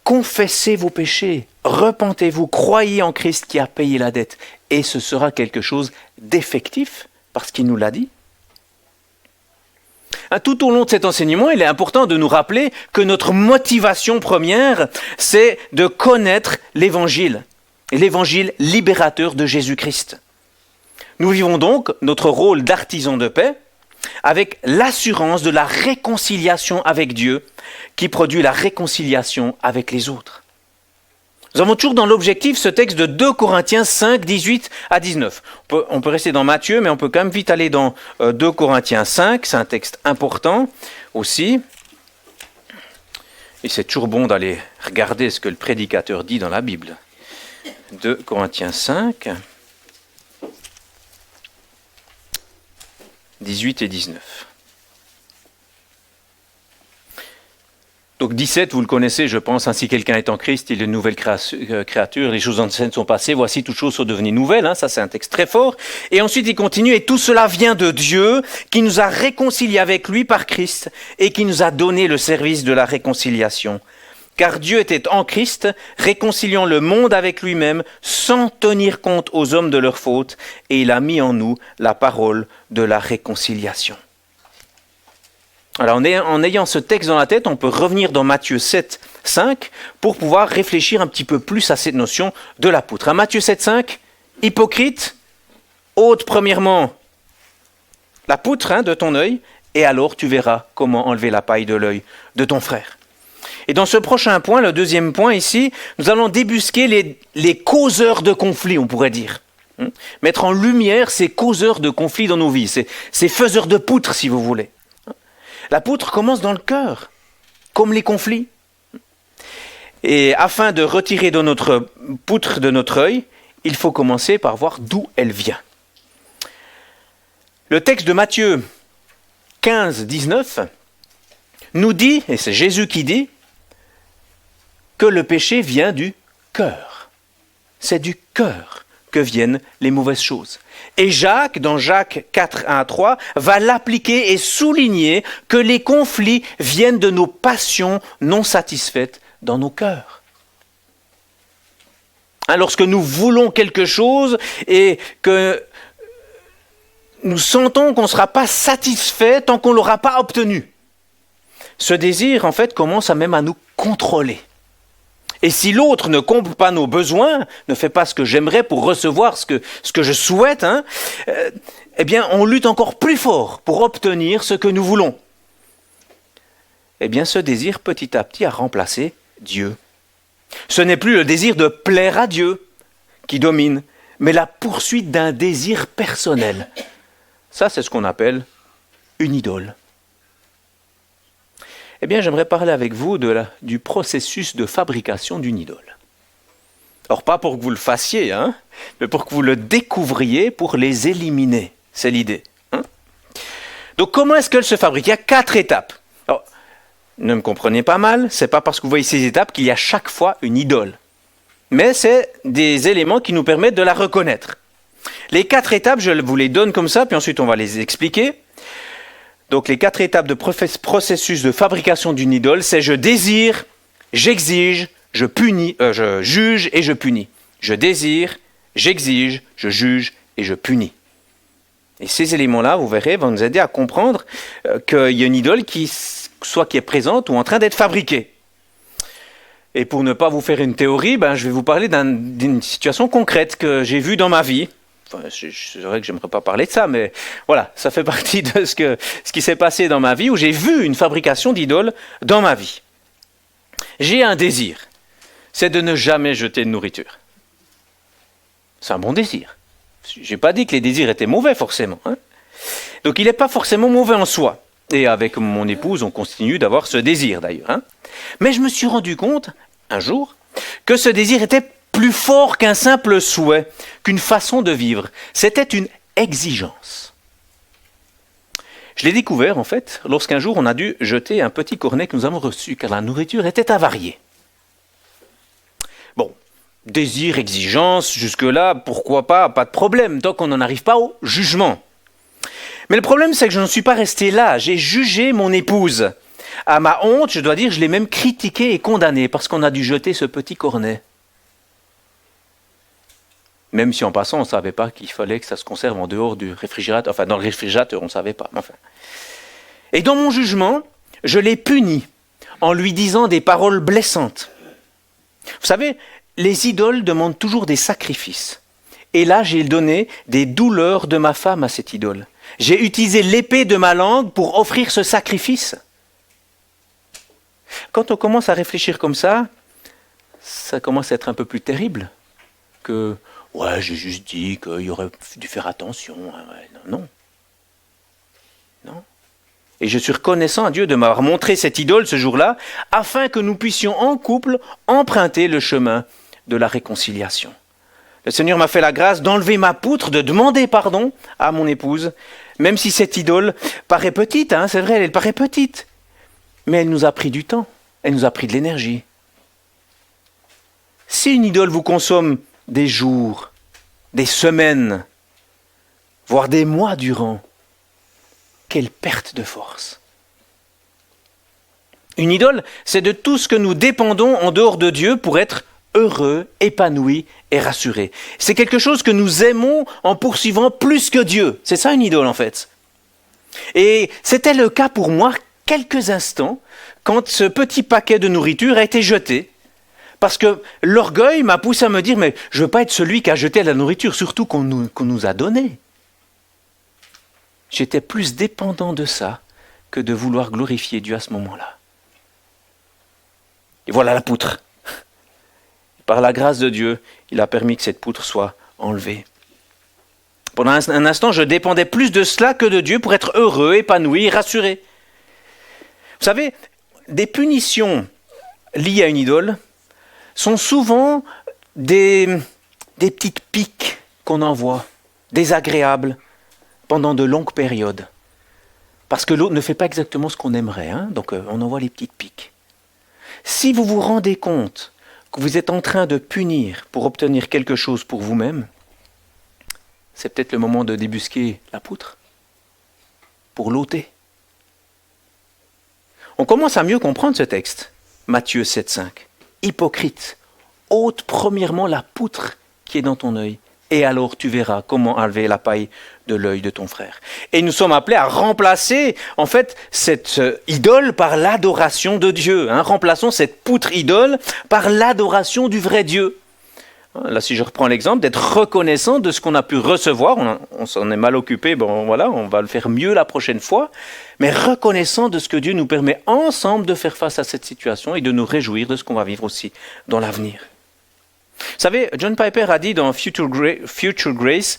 B: Confessez vos péchés, repentez-vous, croyez en Christ qui a payé la dette et ce sera quelque chose d'effectif parce qu'il nous l'a dit. Tout au long de cet enseignement, il est important de nous rappeler que notre motivation première, c'est de connaître l'Évangile, et l'Évangile libérateur de Jésus-Christ. Nous vivons donc notre rôle d'artisan de paix avec l'assurance de la réconciliation avec Dieu qui produit la réconciliation avec les autres. Nous avons toujours dans l'objectif ce texte de 2 Corinthiens 5, 18 à 19. On peut rester dans Matthieu, mais on peut quand même vite aller dans 2 Corinthiens 5, c'est un texte important aussi. Et c'est toujours bon d'aller regarder ce que le prédicateur dit dans la Bible. 2 Corinthiens 5, 18 et 19. Donc 17, vous le connaissez, je pense, ainsi quelqu'un est en Christ, il est une nouvelle créature, les choses anciennes sont passées, voici toutes choses sont devenues nouvelles, ça c'est un texte très fort. Et ensuite il continue, et tout cela vient de Dieu, qui nous a réconciliés avec lui par Christ, et qui nous a donné le service de la réconciliation. Car Dieu était en Christ, réconciliant le monde avec lui-même, sans tenir compte aux hommes de leurs fautes, et il a mis en nous la parole de la réconciliation. Alors en ayant ce texte dans la tête, on peut revenir dans Matthieu 7, 5 pour pouvoir réfléchir un petit peu plus à cette notion de la poutre. À Matthieu 7, 5, hypocrite, ôte premièrement la poutre de ton œil et alors tu verras comment enlever la paille de l'œil de ton frère. Et dans ce prochain point, le deuxième point ici, nous allons débusquer les causeurs de conflits, on pourrait dire. Mettre en lumière ces causeurs de conflits dans nos vies, ces faiseurs de poutre si vous voulez. La poutre commence dans le cœur, comme les conflits. Et afin de retirer de notre poutre de notre œil, il faut commencer par voir d'où elle vient. Le texte de Matthieu 15, 19 nous dit, et c'est Jésus qui dit, que le péché vient du cœur. C'est du cœur que viennent les mauvaises choses. Et Jacques, dans Jacques 4, 1 à 3, va l'appliquer et souligner que les conflits viennent de nos passions non satisfaites dans nos cœurs. Lorsque nous voulons quelque chose et que nous sentons qu'on ne sera pas satisfait tant qu'on ne l'aura pas obtenu, ce désir, en fait, commence même à nous contrôler. Et si l'autre ne comble pas nos besoins, ne fait pas ce que j'aimerais pour recevoir ce que je souhaite, eh bien, on lutte encore plus fort pour obtenir ce que nous voulons. Eh bien, ce désir, petit à petit, a remplacé Dieu. Ce n'est plus le désir de plaire à Dieu qui domine, mais la poursuite d'un désir personnel. Ça, c'est ce qu'on appelle une idole. Eh bien, j'aimerais parler avec vous du processus de fabrication d'une idole. Alors, pas pour que vous le fassiez, mais pour que vous le découvriez, pour les éliminer. C'est l'idée. Donc, comment est-ce qu'elle se fabrique? Il y a 4 étapes. Alors, ne me comprenez pas mal, c'est pas parce que vous voyez ces étapes qu'il y a chaque fois une idole. Mais c'est des éléments qui nous permettent de la reconnaître. Les 4 étapes, je vous les donne comme ça, puis ensuite on va les expliquer. Donc les 4 étapes de processus de fabrication d'une idole, c'est je désire, j'exige, je juge et je punis. Je désire, j'exige, je juge et je punis. Et ces éléments-là, vous verrez, vont nous aider à comprendre qu'il y a une idole qui est présente ou en train d'être fabriquée. Et pour ne pas vous faire une théorie, je vais vous parler d'une situation concrète que j'ai vue dans ma vie. Enfin, c'est vrai que je n'aimerais pas parler de ça, mais voilà, ça fait partie de ce qui s'est passé dans ma vie, où j'ai vu une fabrication d'idoles dans ma vie. J'ai un désir, c'est de ne jamais jeter de nourriture. C'est un bon désir. Je n'ai pas dit que les désirs étaient mauvais forcément. Donc il n'est pas forcément mauvais en soi. Et avec mon épouse, on continue d'avoir ce désir d'ailleurs. Mais je me suis rendu compte, un jour, que ce désir était plus fort qu'un simple souhait, qu'une façon de vivre. C'était une exigence. Je l'ai découvert, en fait, lorsqu'un jour on a dû jeter un petit cornet que nous avons reçu, car la nourriture était avariée. Bon, désir, exigence, jusque-là, pourquoi pas de problème, tant qu'on n'en arrive pas au jugement. Mais le problème, c'est que je n'en suis pas resté là. J'ai jugé mon épouse. À ma honte, je dois dire, je l'ai même critiquée et condamnée parce qu'on a dû jeter ce petit cornet. Même si en passant, on ne savait pas qu'il fallait que ça se conserve en dehors du réfrigérateur. Enfin, dans le réfrigérateur, on ne savait pas. Enfin. Et dans mon jugement, je l'ai puni en lui disant des paroles blessantes. Vous savez, les idoles demandent toujours des sacrifices. Et là, j'ai donné des douleurs de ma femme à cette idole. J'ai utilisé l'épée de ma langue pour offrir ce sacrifice. Quand on commence à réfléchir comme ça commence à être un peu plus terrible que « ouais, j'ai juste dit qu'il aurait dû faire attention. » Non. Et je suis reconnaissant à Dieu de m'avoir montré cette idole ce jour-là, afin que nous puissions en couple emprunter le chemin de la réconciliation. Le Seigneur m'a fait la grâce d'enlever ma poutre, de demander pardon à mon épouse, même si cette idole paraît petite, c'est vrai, elle paraît petite, mais elle nous a pris du temps, elle nous a pris de l'énergie. Si une idole vous consomme des jours, des semaines, voire des mois durant, quelle perte de force. Une idole, c'est de tout ce que nous dépendons en dehors de Dieu pour être heureux, épanoui et rassuré. C'est quelque chose que nous aimons en poursuivant plus que Dieu. C'est ça une idole en fait. Et c'était le cas pour moi quelques instants quand ce petit paquet de nourriture a été jeté. Parce que l'orgueil m'a poussé à me dire, mais je ne veux pas être celui qui a jeté la nourriture, surtout qu'on nous a donné. J'étais plus dépendant de ça que de vouloir glorifier Dieu à ce moment-là. Et voilà la poutre. Par la grâce de Dieu, il a permis que cette poutre soit enlevée. Pendant un instant, je dépendais plus de cela que de Dieu pour être heureux, épanoui et rassuré. Vous savez, des punitions liées à une idole sont souvent des petites piques qu'on envoie, désagréables, pendant de longues périodes. Parce que l'autre ne fait pas exactement ce qu'on aimerait, donc on envoie les petites piques. Si vous vous rendez compte que vous êtes en train de punir pour obtenir quelque chose pour vous-même, c'est peut-être le moment de débusquer la poutre pour l'ôter. On commence à mieux comprendre ce texte. Matthieu 7,5. Hypocrite, ôte premièrement la poutre qui est dans ton œil, et alors tu verras comment enlever la paille de l'œil de ton frère. Et nous sommes appelés à remplacer en fait cette idole par l'adoration de Dieu. Remplaçons cette poutre idole par l'adoration du vrai Dieu. Là, si je reprends l'exemple, d'être reconnaissant de ce qu'on a pu recevoir, on s'en est mal occupé, bon voilà, on va le faire mieux la prochaine fois, mais reconnaissant de ce que Dieu nous permet ensemble de faire face à cette situation et de nous réjouir de ce qu'on va vivre aussi dans l'avenir. Vous savez, John Piper a dit dans Future Grace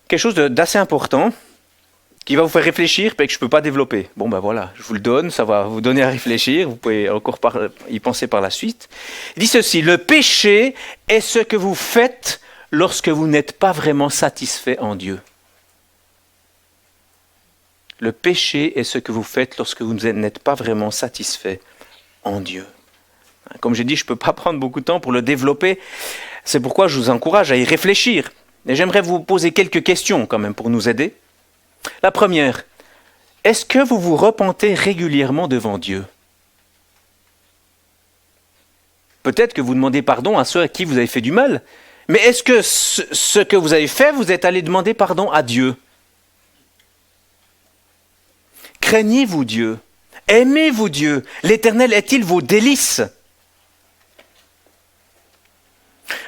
B: quelque chose d'assez important, qui va vous faire réfléchir, mais que je ne peux pas développer. Bon ben voilà, je vous le donne, ça va vous donner à réfléchir, vous pouvez encore y penser par la suite. Il dit ceci: le péché est ce que vous faites lorsque vous n'êtes pas vraiment satisfait en Dieu. Le péché est ce que vous faites lorsque vous n'êtes pas vraiment satisfait en Dieu. Comme j'ai dit, je ne peux pas prendre beaucoup de temps pour le développer, c'est pourquoi je vous encourage à y réfléchir. Et j'aimerais vous poser quelques questions quand même pour nous aider. La première, est-ce que vous vous repentez régulièrement devant Dieu? Peut-être que vous demandez pardon à ceux à qui vous avez fait du mal, mais est-ce que ce que vous avez fait, vous êtes allé demander pardon à Dieu? Craignez-vous Dieu? Aimez-vous Dieu? L'Éternel est-il vos délices?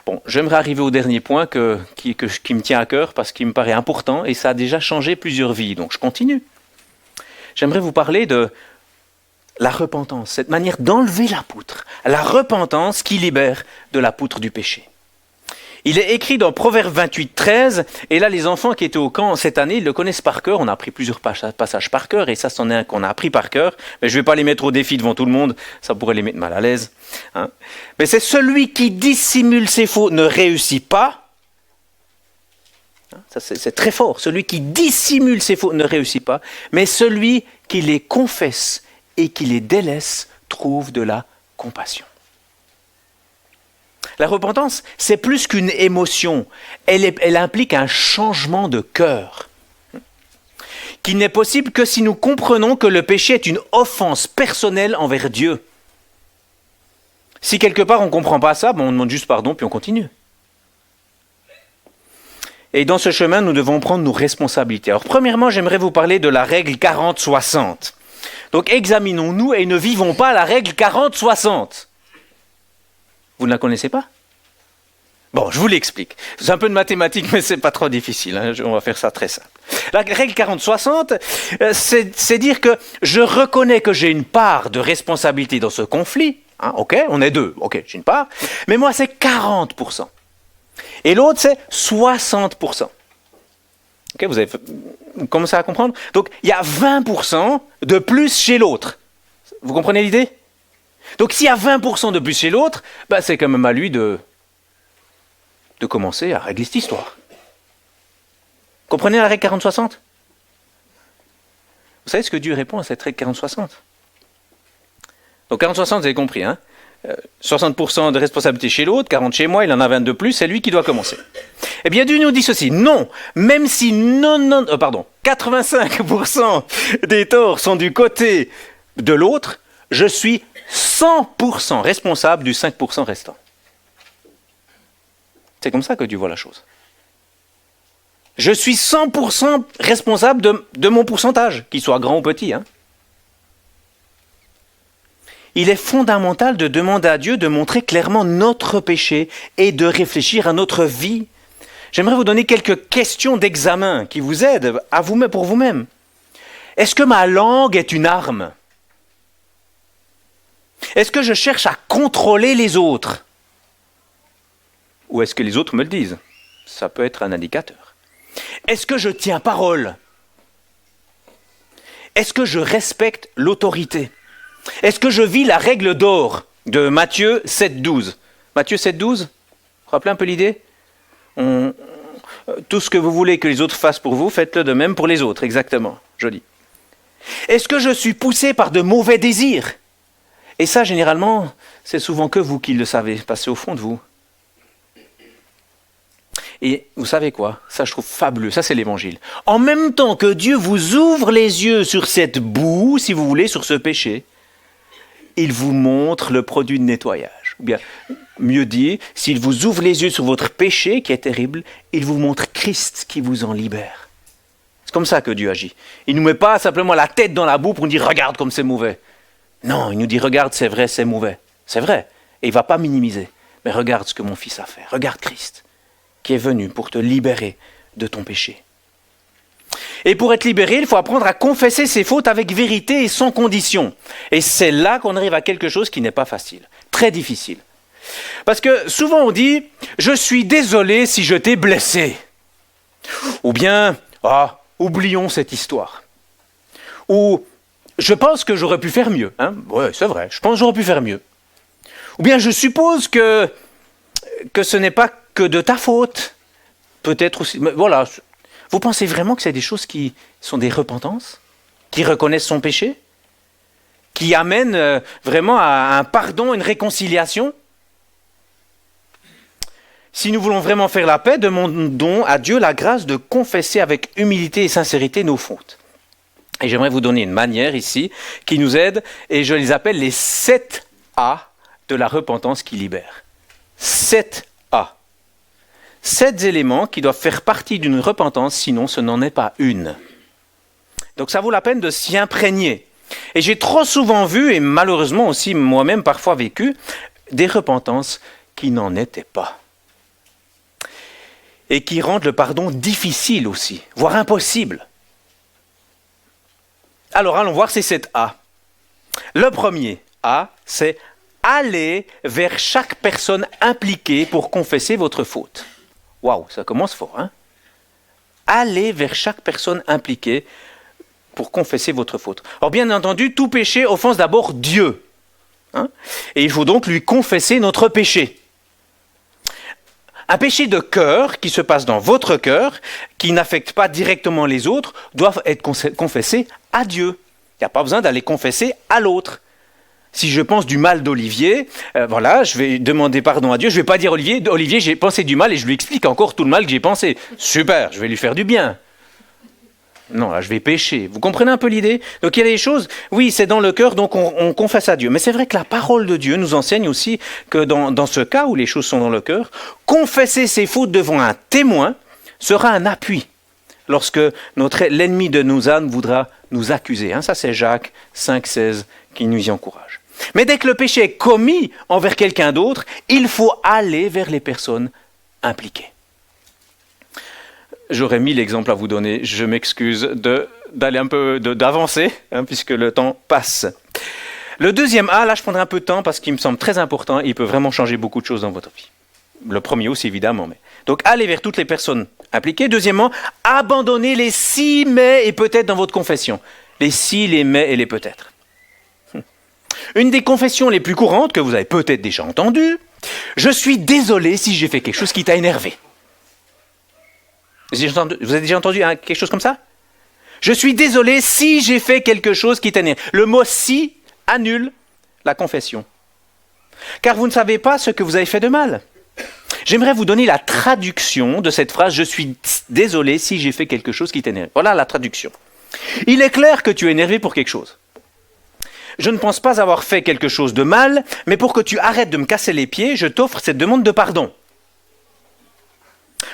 B: Bon, j'aimerais arriver au dernier point qui me tient à cœur parce qu'il me paraît important et ça a déjà changé plusieurs vies, donc je continue. J'aimerais vous parler de la repentance, cette manière d'enlever la poutre, la repentance qui libère de la poutre du péché. Il est écrit dans Proverbe 28, 13, et là les enfants qui étaient au camp cette année, ils le connaissent par cœur, on a appris plusieurs passages par cœur, et ça c'en est un qu'on a appris par cœur, mais je ne vais pas les mettre au défi devant tout le monde, ça pourrait les mettre mal à l'aise. Mais c'est celui qui dissimule ses faux ne réussit pas. Ça c'est très fort, celui qui dissimule ses faux ne réussit pas, mais celui qui les confesse et qui les délaisse trouve de la compassion. La repentance, c'est plus qu'une émotion. Elle implique un changement de cœur, qui n'est possible que si nous comprenons que le péché est une offense personnelle envers Dieu. Si quelque part on ne comprend pas ça, on demande juste pardon puis on continue. Et dans ce chemin, nous devons prendre nos responsabilités. Alors premièrement, j'aimerais vous parler de la règle 40-60. Donc examinons-nous et ne vivons pas la règle 40-60. Vous ne la connaissez pas? Bon, je vous l'explique. C'est un peu de mathématiques, mais c'est pas trop difficile. On va faire ça très simple. La règle 40-60, c'est dire que je reconnais que j'ai une part de responsabilité dans ce conflit. Ok, on est deux. Ok, j'ai une part. Mais moi, c'est 40%. Et l'autre, c'est 60%. Ok, vous commencez à comprendre? Donc, il y a 20% de plus chez l'autre. Vous comprenez l'idée? Donc s'il y a 20% de plus chez l'autre, c'est quand même à lui de commencer à régler cette histoire. Comprenez la règle 40-60? Vous savez ce que Dieu répond à cette règle 40-60? Donc 40-60, vous avez compris, 60% de responsabilité chez l'autre, 40 chez moi, il en a 22 plus, c'est lui qui doit commencer. Eh bien Dieu nous dit ceci: non, même si 85% des torts sont du côté de l'autre, je suis 100% responsable du 5% restant. C'est comme ça que Dieu voit la chose. Je suis 100% responsable de mon pourcentage, qu'il soit grand ou petit. Il est fondamental de demander à Dieu de montrer clairement notre péché et de réfléchir à notre vie. J'aimerais vous donner quelques questions d'examen qui vous aident à vous-même, pour vous-même. Est-ce que ma langue est une arme? Est-ce que je cherche à contrôler les autres? Ou est-ce que les autres me le disent? Ça peut être un indicateur. Est-ce que je tiens parole? Est-ce que je respecte l'autorité? Est-ce que je vis la règle d'or de Matthieu 7,12? Matthieu 7,12, vous rappelez un peu l'idée? Tout ce que vous voulez que les autres fassent pour vous, faites-le de même pour les autres, exactement. Joli. Est-ce que je suis poussé par de mauvais désirs? Et ça, généralement, c'est souvent que vous qui le savez, passer au fond de vous. Et vous savez quoi? Ça, je trouve fabuleux. Ça, c'est l'évangile. En même temps que Dieu vous ouvre les yeux sur cette boue, si vous voulez, sur ce péché, il vous montre le produit de nettoyage. Ou bien, mieux dit, s'il vous ouvre les yeux sur votre péché, qui est terrible, il vous montre Christ qui vous en libère. C'est comme ça que Dieu agit. Il ne nous met pas simplement la tête dans la boue pour nous dire « Regarde comme c'est mauvais ». Non, il nous dit « Regarde, c'est vrai, c'est mauvais ». C'est vrai. Et il ne va pas minimiser. Mais regarde ce que mon fils a fait. Regarde Christ, qui est venu pour te libérer de ton péché. Et pour être libéré, il faut apprendre à confesser ses fautes avec vérité et sans condition. Et c'est là qu'on arrive à quelque chose qui n'est pas facile, très difficile. Parce que souvent on dit « Je suis désolé si je t'ai blessé ». Ou bien « Oublions cette histoire ». Ou « Je pense que j'aurais pu faire mieux ». Oui, c'est vrai, je pense que j'aurais pu faire mieux. Ou bien « Je suppose que ce n'est pas que de ta faute ». Peut-être aussi, mais voilà. Vous pensez vraiment que c'est des choses qui sont des repentances, qui reconnaissent son péché, qui amènent vraiment à un pardon, une réconciliation? Si nous voulons vraiment faire la paix, demandons à Dieu la grâce de confesser avec humilité et sincérité nos fautes. Et j'aimerais vous donner une manière ici qui nous aide, et je les appelle les 7 A de la repentance qui libère. 7 A. 7 éléments qui doivent faire partie d'une repentance, sinon ce n'en est pas une. Donc ça vaut la peine de s'y imprégner. Et j'ai trop souvent vu, et malheureusement aussi moi-même parfois vécu, des repentances qui n'en étaient pas. Et qui rendent le pardon difficile aussi, voire impossible. Alors allons voir ces 7 A. Le premier A, c'est aller vers chaque personne impliquée pour confesser votre faute. Waouh, ça commence fort, hein? Allez vers chaque personne impliquée pour confesser votre faute. Alors bien entendu, tout péché offense d'abord Dieu. Hein? Et il faut donc lui confesser notre péché. Un péché de cœur qui se passe dans votre cœur, qui n'affecte pas directement les autres, doit être confessé à Dieu. Il n'y a pas besoin d'aller confesser à l'autre. Si je pense du mal d'Olivier, je vais demander pardon à Dieu. Je ne vais pas dire Olivier, j'ai pensé du mal et je lui explique encore tout le mal que j'ai pensé. Super, je vais lui faire du bien. Non, là, je vais pécher. Vous comprenez un peu l'idée? Donc il y a des choses, oui, c'est dans le cœur, donc on confesse à Dieu. Mais c'est vrai que la parole de Dieu nous enseigne aussi que dans ce cas où les choses sont dans le cœur, confesser ses fautes devant un témoin sera un appui lorsque l'ennemi de nos âmes voudra nous accuser. Ça, c'est Jacques 5,16 qui nous y encourage. Mais dès que le péché est commis envers quelqu'un d'autre, il faut aller vers les personnes impliquées. J'aurais 1000 exemples à vous donner. Je m'excuse d'aller un peu, d'avancer, puisque le temps passe. Le deuxième A, là, je prendrai un peu de temps parce qu'il me semble très important et il peut vraiment changer beaucoup de choses dans votre vie. Le premier aussi, évidemment. Donc, allez vers toutes les personnes impliquées. Deuxièmement, abandonnez les si, mais et peut-être dans votre confession. Les si, les mais et les peut-être. Une des confessions les plus courantes que vous avez peut-être déjà entendues, je suis désolé si j'ai fait quelque chose qui t'a énervé. Vous avez déjà entendu quelque chose comme ça? Je suis désolé si j'ai fait quelque chose qui t'a énervé. Le mot si annule la confession. Car vous ne savez pas ce que vous avez fait de mal. J'aimerais vous donner la traduction de cette phrase « Je suis désolé si j'ai fait quelque chose qui t'énerve ». Voilà la traduction. Il est clair que tu es énervé pour quelque chose. Je ne pense pas avoir fait quelque chose de mal, mais pour que tu arrêtes de me casser les pieds, je t'offre cette demande de pardon.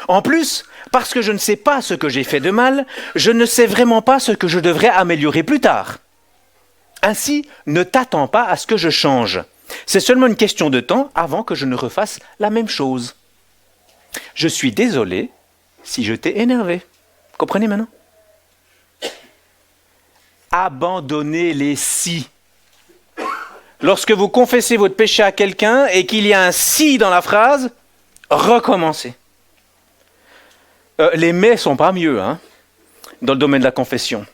B: En plus, parce que je ne sais pas ce que j'ai fait de mal, je ne sais vraiment pas ce que je devrais améliorer plus tard. Ainsi, ne t'attends pas à ce que je change. C'est seulement une question de temps avant que je ne refasse la même chose. Je suis désolé si je t'ai énervé. Comprenez maintenant? Abandonnez les si. Lorsque vous confessez votre péché à quelqu'un et qu'il y a un si dans la phrase, recommencez. Les mais sont pas mieux dans le domaine de la confession.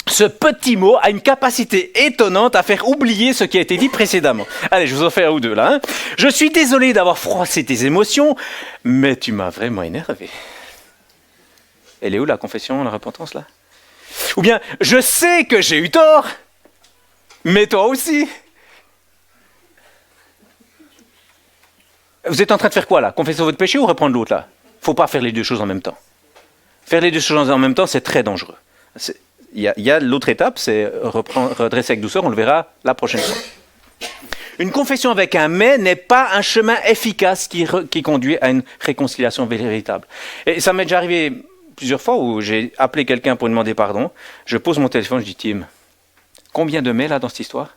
B: Ce petit mot a une capacité étonnante à faire oublier ce qui a été dit précédemment. Allez, je vous en fais un ou deux là. Je suis désolé d'avoir froissé tes émotions, mais tu m'as vraiment énervé. Elle est où la confession, la repentance là? Ou bien, je sais que j'ai eu tort, mais toi aussi. Vous êtes en train de faire quoi là? Confesser votre péché ou reprendre l'autre là? Il ne faut pas faire les deux choses en même temps. Faire les deux choses en même temps, c'est très dangereux. Il y a l'autre étape, c'est redresser avec douceur, on le verra la prochaine fois. Une confession avec un « mais » n'est pas un chemin efficace qui conduit à une réconciliation véritable. Et ça m'est déjà arrivé plusieurs fois où j'ai appelé quelqu'un pour lui demander pardon. Je pose mon téléphone, je dis « Tim, combien de « mais » là dans cette histoire ?»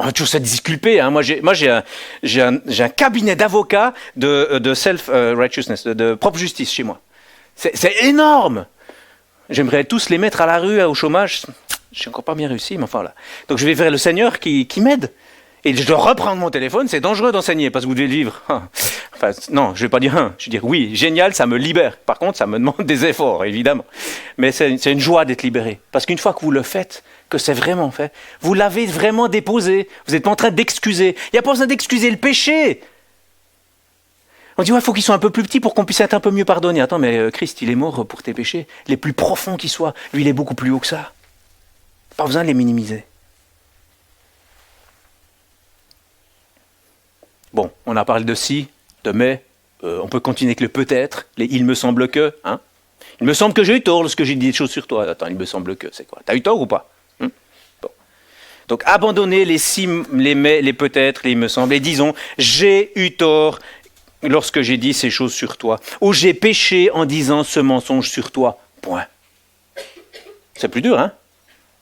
B: On va toujours se disculper. Moi, j'ai un cabinet d'avocats de self-righteousness, de propre justice chez moi. C'est énorme. J'aimerais tous les mettre à la rue, au chômage. Je n'ai encore pas bien réussi, mais enfin là. Donc je vais vers le Seigneur qui m'aide. Et je dois reprendre mon téléphone, c'est dangereux d'enseigner parce que vous devez le vivre. Enfin, non, je ne vais pas dire je vais dire oui, génial, ça me libère. Par contre, ça me demande des efforts, évidemment. Mais c'est une joie d'être libéré. Parce qu'une fois que vous le faites, que c'est vraiment fait, vous l'avez vraiment déposé. Vous n'êtes pas en train d'excuser. Il n'y a pas besoin d'excuser le péché. On dit, il faut qu'ils soient un peu plus petits pour qu'on puisse être un peu mieux pardonné. Attends, mais Christ, il est mort pour tes péchés. Les plus profonds qu'ils soient. Lui, il est beaucoup plus haut que ça. Pas besoin de les minimiser. Bon, on a parlé de si, de mais, on peut continuer avec le peut-être, les il me semble que, hein. Il me semble que j'ai eu tort lorsque j'ai dit des choses sur toi. Attends, il me semble que, c'est quoi? T'as eu tort ou pas? Bon. Donc, abandonnez les si, les mais, les peut-être, les il me semble, et disons, j'ai eu tort lorsque j'ai dit ces choses sur toi, ou j'ai péché en disant ce mensonge sur toi, point. C'est plus dur, hein?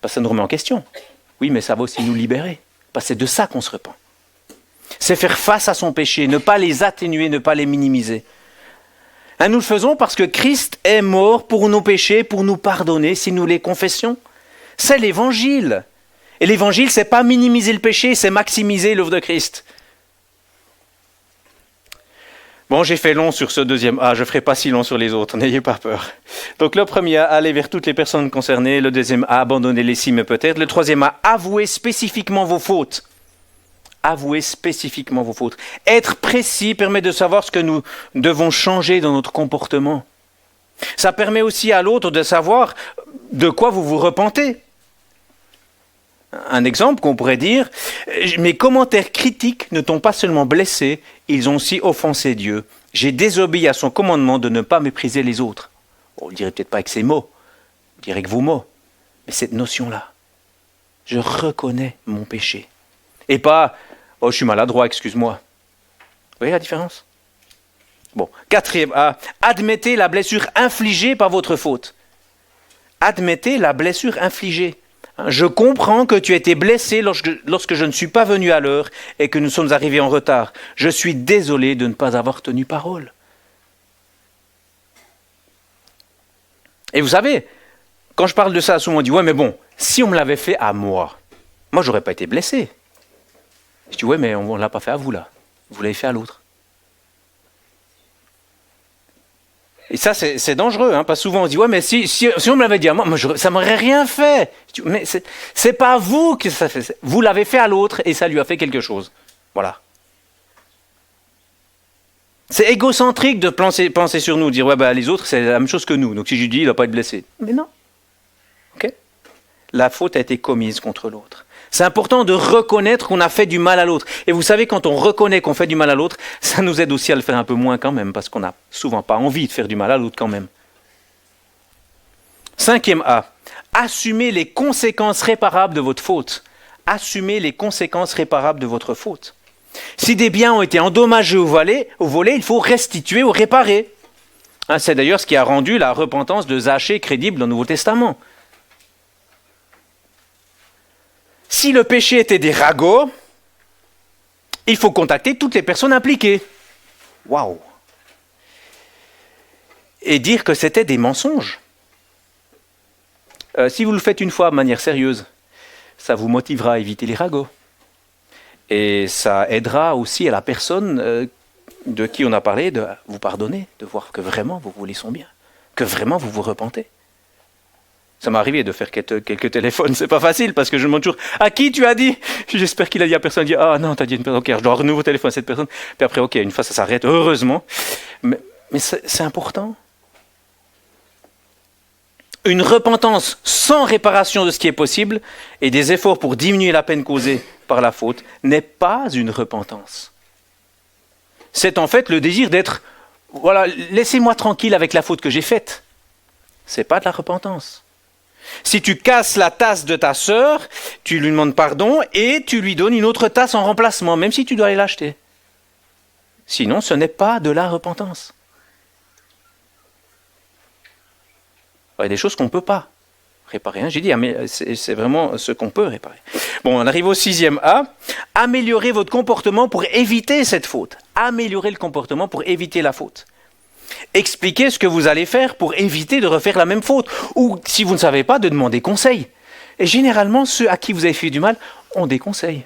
B: Parce que ça nous remet en question. Oui, mais ça va aussi nous libérer, parce que c'est de ça qu'on se repent. C'est faire face à son péché, ne pas les atténuer, ne pas les minimiser. Nous le faisons parce que Christ est mort pour nos péchés, pour nous pardonner si nous les confessions. C'est l'évangile. Et l'évangile, c'est pas minimiser le péché, c'est maximiser l'œuvre de Christ. Bon, j'ai fait long sur ce deuxième A, je ne ferai pas si long sur les autres, n'ayez pas peur. Donc le premier A, aller vers toutes les personnes concernées. Le deuxième A, abandonner les si mais peut-être. Le troisième A, avouer spécifiquement vos fautes. Avouer spécifiquement vos fautes. Être précis permet de savoir ce que nous devons changer dans notre comportement. Ça permet aussi à l'autre de savoir de quoi vous vous repentez. Un exemple qu'on pourrait dire, mes commentaires critiques ne t'ont pas seulement blessé, ils ont aussi offensé Dieu. J'ai désobéi à son commandement de ne pas mépriser les autres. Bon, on ne le dirait peut-être pas avec ces mots, on dirait avec vos mots, mais cette notion-là. Je reconnais mon péché. Et pas, oh je suis maladroit, excuse-moi. Vous voyez la différence? Bon, quatrième A, admettez la blessure infligée par votre faute. Admettez la blessure infligée. Je comprends que tu as été blessé lorsque je ne suis pas venu à l'heure et que nous sommes arrivés en retard. Je suis désolé de ne pas avoir tenu parole. Et vous savez, quand je parle de ça, souvent on dit, ouais mais bon, si on me l'avait fait à moi j'aurais pas été blessé. Je dis, ouais mais on ne l'a pas fait à vous là, vous l'avez fait à l'autre. Et ça, c'est dangereux, hein, parce que souvent on se dit, ouais, mais si on me l'avait dit à moi ça m'aurait rien fait. Je dis, mais c'est pas vous que ça fait. Vous l'avez fait à l'autre et ça lui a fait quelque chose. Voilà. C'est égocentrique de penser sur nous, dire, ouais, bah, les autres, c'est la même chose que nous. Donc si je lui dis, il ne va pas être blessé. Mais non. Ok. La faute a été commise contre l'autre. C'est important de reconnaître qu'on a fait du mal à l'autre. Et vous savez, quand on reconnaît qu'on fait du mal à l'autre, ça nous aide aussi à le faire un peu moins quand même, parce qu'on n'a souvent pas envie de faire du mal à l'autre quand même. Cinquième A, assumez les conséquences réparables de votre faute. Assumez les conséquences réparables de votre faute. Si des biens ont été endommagés ou volés, il faut restituer ou réparer. C'est d'ailleurs ce qui a rendu la repentance de Zachée crédible dans le Nouveau Testament. Si le péché était des ragots, il faut contacter toutes les personnes impliquées. Waouh! Et dire que c'était des mensonges. Si vous le faites une fois de manière sérieuse, ça vous motivera à éviter les ragots. Et ça aidera aussi à la personne de qui on a parlé de vous pardonner, de voir que vraiment vous voulez son bien, que vraiment vous vous repentez. Ça m'est arrivé de faire quelques téléphones, c'est pas facile parce que je me demande toujours à qui tu as dit. J'espère qu'il a dit à personne, dit ah non, t'as dit une personne, ok, je dois renouveler téléphone à cette personne. Puis après, ok, une fois ça s'arrête, heureusement. Mais c'est important. Une repentance sans réparation de ce qui est possible et des efforts pour diminuer la peine causée par la faute n'est pas une repentance. C'est en fait le désir d'être, voilà, laissez-moi tranquille avec la faute que j'ai faite. C'est pas de la repentance. Si tu casses la tasse de ta sœur, tu lui demandes pardon et tu lui donnes une autre tasse en remplacement, même si tu dois aller l'acheter. Sinon, ce n'est pas de la repentance. Il y a des choses qu'on ne peut pas. réparer. Hein. J'ai dit, c'est vraiment ce qu'on peut réparer. Bon, on arrive au 6e A. Améliorer votre comportement pour éviter cette faute. Améliorer le comportement pour éviter la faute. Expliquez ce que vous allez faire pour éviter de refaire la même faute. Ou, si vous ne savez pas, de demander conseil. Et généralement, ceux à qui vous avez fait du mal ont des conseils.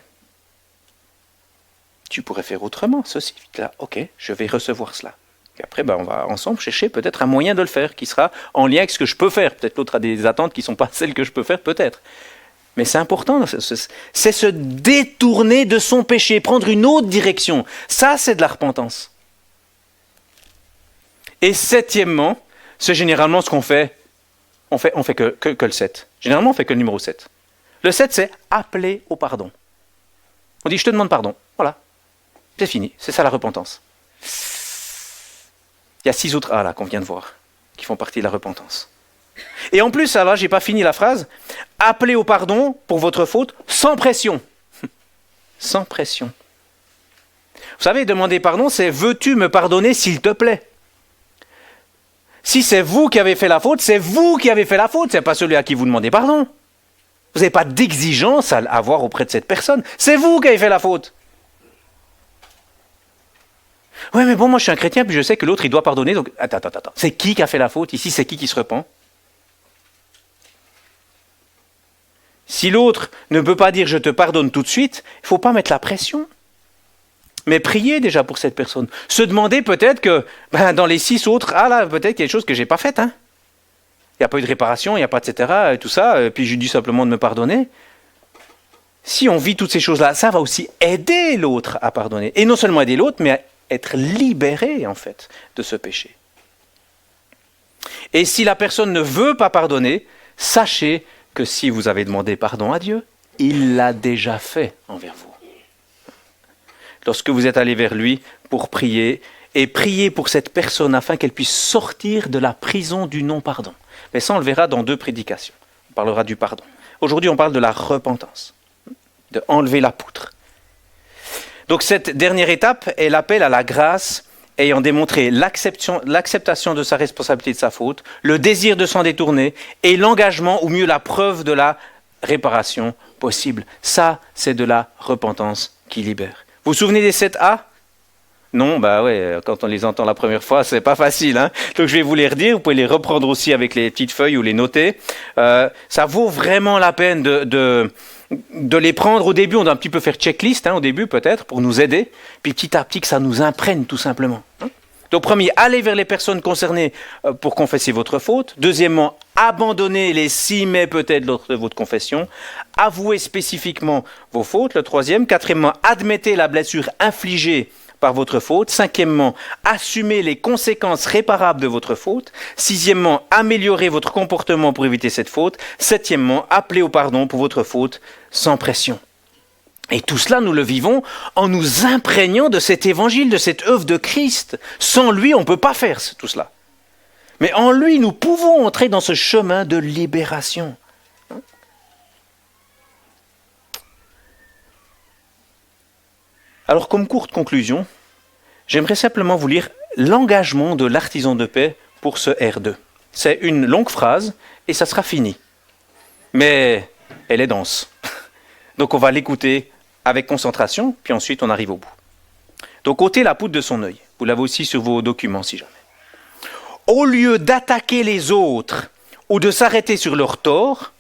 B: Tu pourrais faire autrement, ceci. Là, ok, je vais recevoir cela. Et après, on va ensemble chercher peut-être un moyen de le faire qui sera en lien avec ce que je peux faire. Peut-être l'autre a des attentes qui ne sont pas celles que je peux faire, peut-être. Mais c'est important, c'est se détourner de son péché, prendre une autre direction. Ça, c'est de la repentance. Et 7e, c'est généralement ce qu'on fait. On fait que le 7. Généralement, on fait que le numéro 7. Le 7, c'est appeler au pardon. On dit, je te demande pardon. Voilà. C'est fini. C'est ça la repentance. Il y a 6 autres A là qu'on vient de voir, qui font partie de la repentance. Et en plus, alors, j'ai pas fini la phrase, appelez au pardon pour votre faute sans pression. Sans pression. Vous savez, demander pardon, c'est veux-tu me pardonner s'il te plaît? Si c'est vous qui avez fait la faute, c'est vous qui avez fait la faute, c'est pas celui à qui vous demandez pardon. Vous n'avez pas d'exigence à avoir auprès de cette personne, c'est vous qui avez fait la faute. Ouais, mais bon, moi je suis un chrétien, puis je sais que l'autre il doit pardonner, donc attends. C'est qui a fait la faute ici? C'est qui se repent? Si l'autre ne peut pas dire je te pardonne tout de suite, il ne faut pas mettre la pression. Mais prier déjà pour cette personne. Se demander peut-être que dans les 6 autres, là, peut-être qu'il y a des choses que je n'ai pas faites. Hein. Il n'y a pas eu de réparation, il n'y a pas etc. Tout ça, puis je lui dis simplement de me pardonner. Si on vit toutes ces choses-là, ça va aussi aider l'autre à pardonner. Et non seulement aider l'autre, mais à être libéré, en fait, de ce péché. Et si la personne ne veut pas pardonner, sachez que si vous avez demandé pardon à Dieu, il l'a déjà fait envers vous. Lorsque vous êtes allé vers lui pour prier, et prier pour cette personne afin qu'elle puisse sortir de la prison du non-pardon. Mais ça, on le verra dans 2 prédications. On parlera du pardon. Aujourd'hui, on parle de la repentance, de enlever la poutre. Donc cette dernière étape est l'appel à la grâce ayant démontré l'acceptation de sa responsabilité de sa faute, le désir de s'en détourner et l'engagement, ou mieux la preuve de la réparation possible. Ça, c'est de la repentance qui libère. Vous vous souvenez des 7 A? Non, quand on les entend la première fois, c'est pas facile. Hein. Donc je vais vous les redire, vous pouvez les reprendre aussi avec les petites feuilles ou les noter. Ça vaut vraiment la peine de les prendre au début. On doit un petit peu faire checklist au début peut-être pour nous aider. Puis petit à petit que ça nous imprègne tout simplement. Donc premier, allez vers les personnes concernées pour confesser votre faute. Deuxièmement, abandonnez les 6 mais peut-être de votre confession. Avouez spécifiquement vos fautes. Le troisième. Quatrièmement, admettez la blessure infligée par votre faute. 5e, assumez les conséquences réparables de votre faute. 6e, améliorez votre comportement pour éviter cette faute. 7e, appelez au pardon pour votre faute sans pression. Et tout cela, nous le vivons en nous imprégnant de cet évangile, de cette œuvre de Christ. Sans lui, on ne peut pas faire tout cela. Mais en lui, nous pouvons entrer dans ce chemin de libération. Alors, comme courte conclusion, j'aimerais simplement vous lire l'engagement de l'artisan de paix pour ce R2. C'est une longue phrase et ça sera fini. Mais elle est dense. Donc on va l'écouter avec concentration, puis ensuite on arrive au bout. Donc ôtez la poutre de son œil. Vous l'avez aussi sur vos documents si jamais. Au lieu d'attaquer les autres ou de s'arrêter sur leur tort,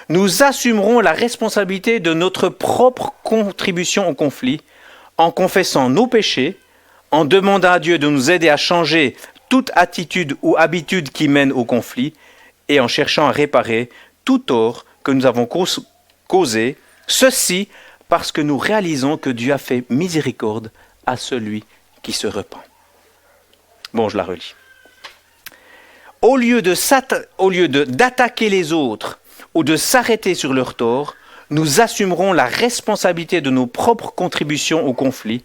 B: nous assumerons la responsabilité de notre propre contribution au conflit en confessant nos péchés, en demandant à Dieu de nous aider à changer toute attitude ou habitude qui mène au conflit et en cherchant à réparer tout tort que nous avons causé, ceci parce que nous réalisons que Dieu a fait miséricorde à celui qui se repent. Bon, je la relis. Au lieu d'attaquer les autres ou de s'arrêter sur leur tort, nous assumerons la responsabilité de nos propres contributions au conflit,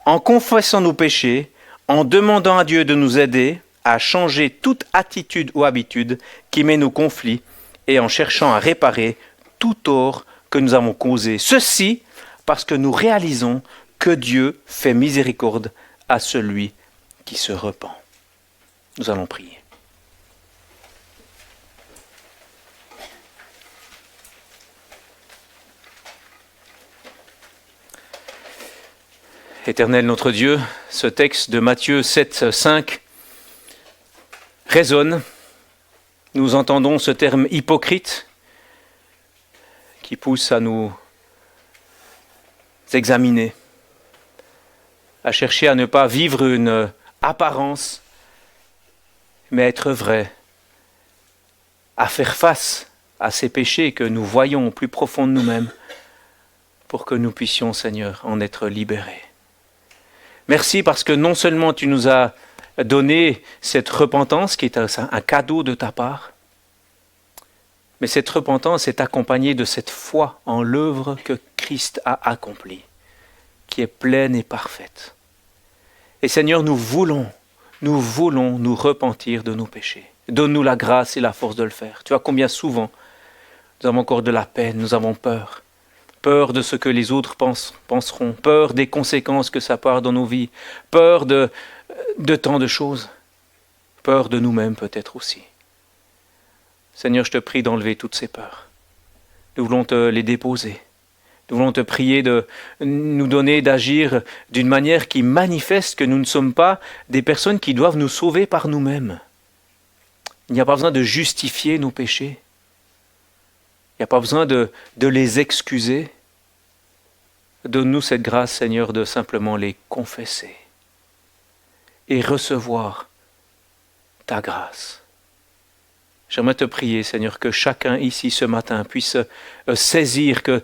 B: en confessant nos péchés, en demandant à Dieu de nous aider à changer toute attitude ou habitude qui mène au conflit et en cherchant à réparer tout tort que nous avons causé. Ceci parce que nous réalisons que Dieu fait miséricorde à celui qui se repent. Nous allons prier. Éternel notre Dieu, ce texte de Matthieu 7, 5 résonne. Nous entendons ce terme hypocrite qui pousse à nous examiner, à chercher à ne pas vivre une apparence, mais être vrai, à faire face à ces péchés que nous voyons au plus profond de nous-mêmes, pour que nous puissions, Seigneur, en être libérés. Merci parce que non seulement tu nous as donné cette repentance qui est un cadeau de ta part, mais cette repentance est accompagnée de cette foi en l'œuvre que Christ a accomplie, qui est pleine et parfaite. Et Seigneur, nous voulons nous repentir de nos péchés. Donne-nous la grâce et la force de le faire. Tu vois combien souvent nous avons encore de la peine, nous avons peur. Peur de ce que les autres penseront, peur des conséquences que ça peut avoir dans nos vies, peur de tant de choses, peur de nous-mêmes peut-être aussi. Seigneur, je te prie d'enlever toutes ces peurs. Nous voulons te les déposer. Nous voulons te prier de nous donner d'agir d'une manière qui manifeste que nous ne sommes pas des personnes qui doivent nous sauver par nous-mêmes. Il n'y a pas besoin de justifier nos péchés. Il n'y a pas besoin de les excuser. Donne-nous cette grâce, Seigneur, de simplement les confesser et recevoir ta grâce. J'aimerais te prier, Seigneur, que chacun ici ce matin puisse saisir que,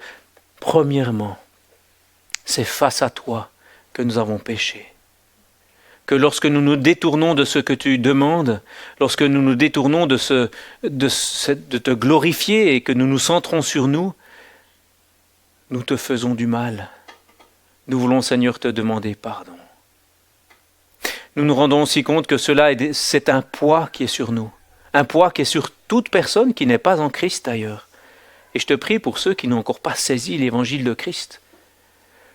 B: premièrement, c'est face à toi que nous avons péché. Que lorsque nous nous détournons de ce que tu demandes, lorsque nous nous détournons de te glorifier et que nous nous centrons sur nous, nous te faisons du mal. Nous voulons, Seigneur, te demander pardon. Nous nous rendons aussi compte que c'est un poids qui est sur nous, un poids qui est sur toute personne qui n'est pas en Christ d'ailleurs. Et je te prie pour ceux qui n'ont encore pas saisi l'évangile de Christ,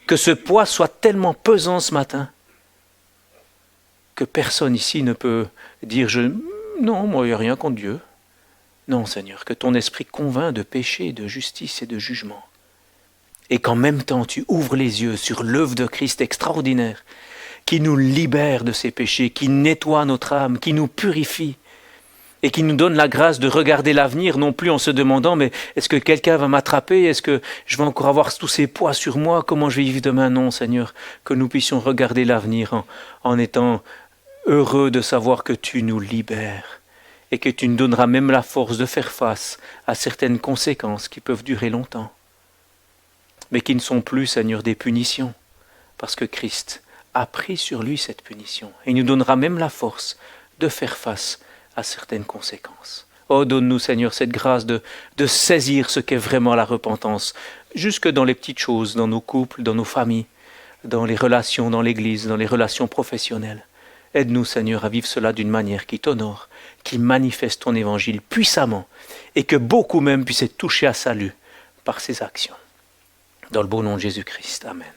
B: que ce poids soit tellement pesant ce matin, que personne ici ne peut dire « Non, moi, il n'y a rien contre Dieu ». Non, Seigneur, que ton esprit convainc de péché, de justice et de jugement. Et qu'en même temps, tu ouvres les yeux sur l'œuvre de Christ extraordinaire, qui nous libère de ces péchés, qui nettoie notre âme, qui nous purifie, et qui nous donne la grâce de regarder l'avenir, non plus en se demandant « Mais est-ce que quelqu'un va m'attraper? Est-ce que je vais encore avoir tous ces poids sur moi? Comment je vais vivre demain ?» Non, Seigneur, que nous puissions regarder l'avenir en étant heureux de savoir que tu nous libères et que tu nous donneras même la force de faire face à certaines conséquences qui peuvent durer longtemps, mais qui ne sont plus, Seigneur, des punitions, parce que Christ a pris sur lui cette punition et il nous donnera même la force de faire face à certaines conséquences. Oh, donne-nous, Seigneur, cette grâce de saisir ce qu'est vraiment la repentance, jusque dans les petites choses, dans nos couples, dans nos familles, dans les relations dans l'Église, dans les relations professionnelles. Aide-nous, Seigneur, à vivre cela d'une manière qui t'honore, qui manifeste ton évangile puissamment, et que beaucoup même puissent être touchés à salut par ces actions. Dans le beau nom de Jésus-Christ. Amen.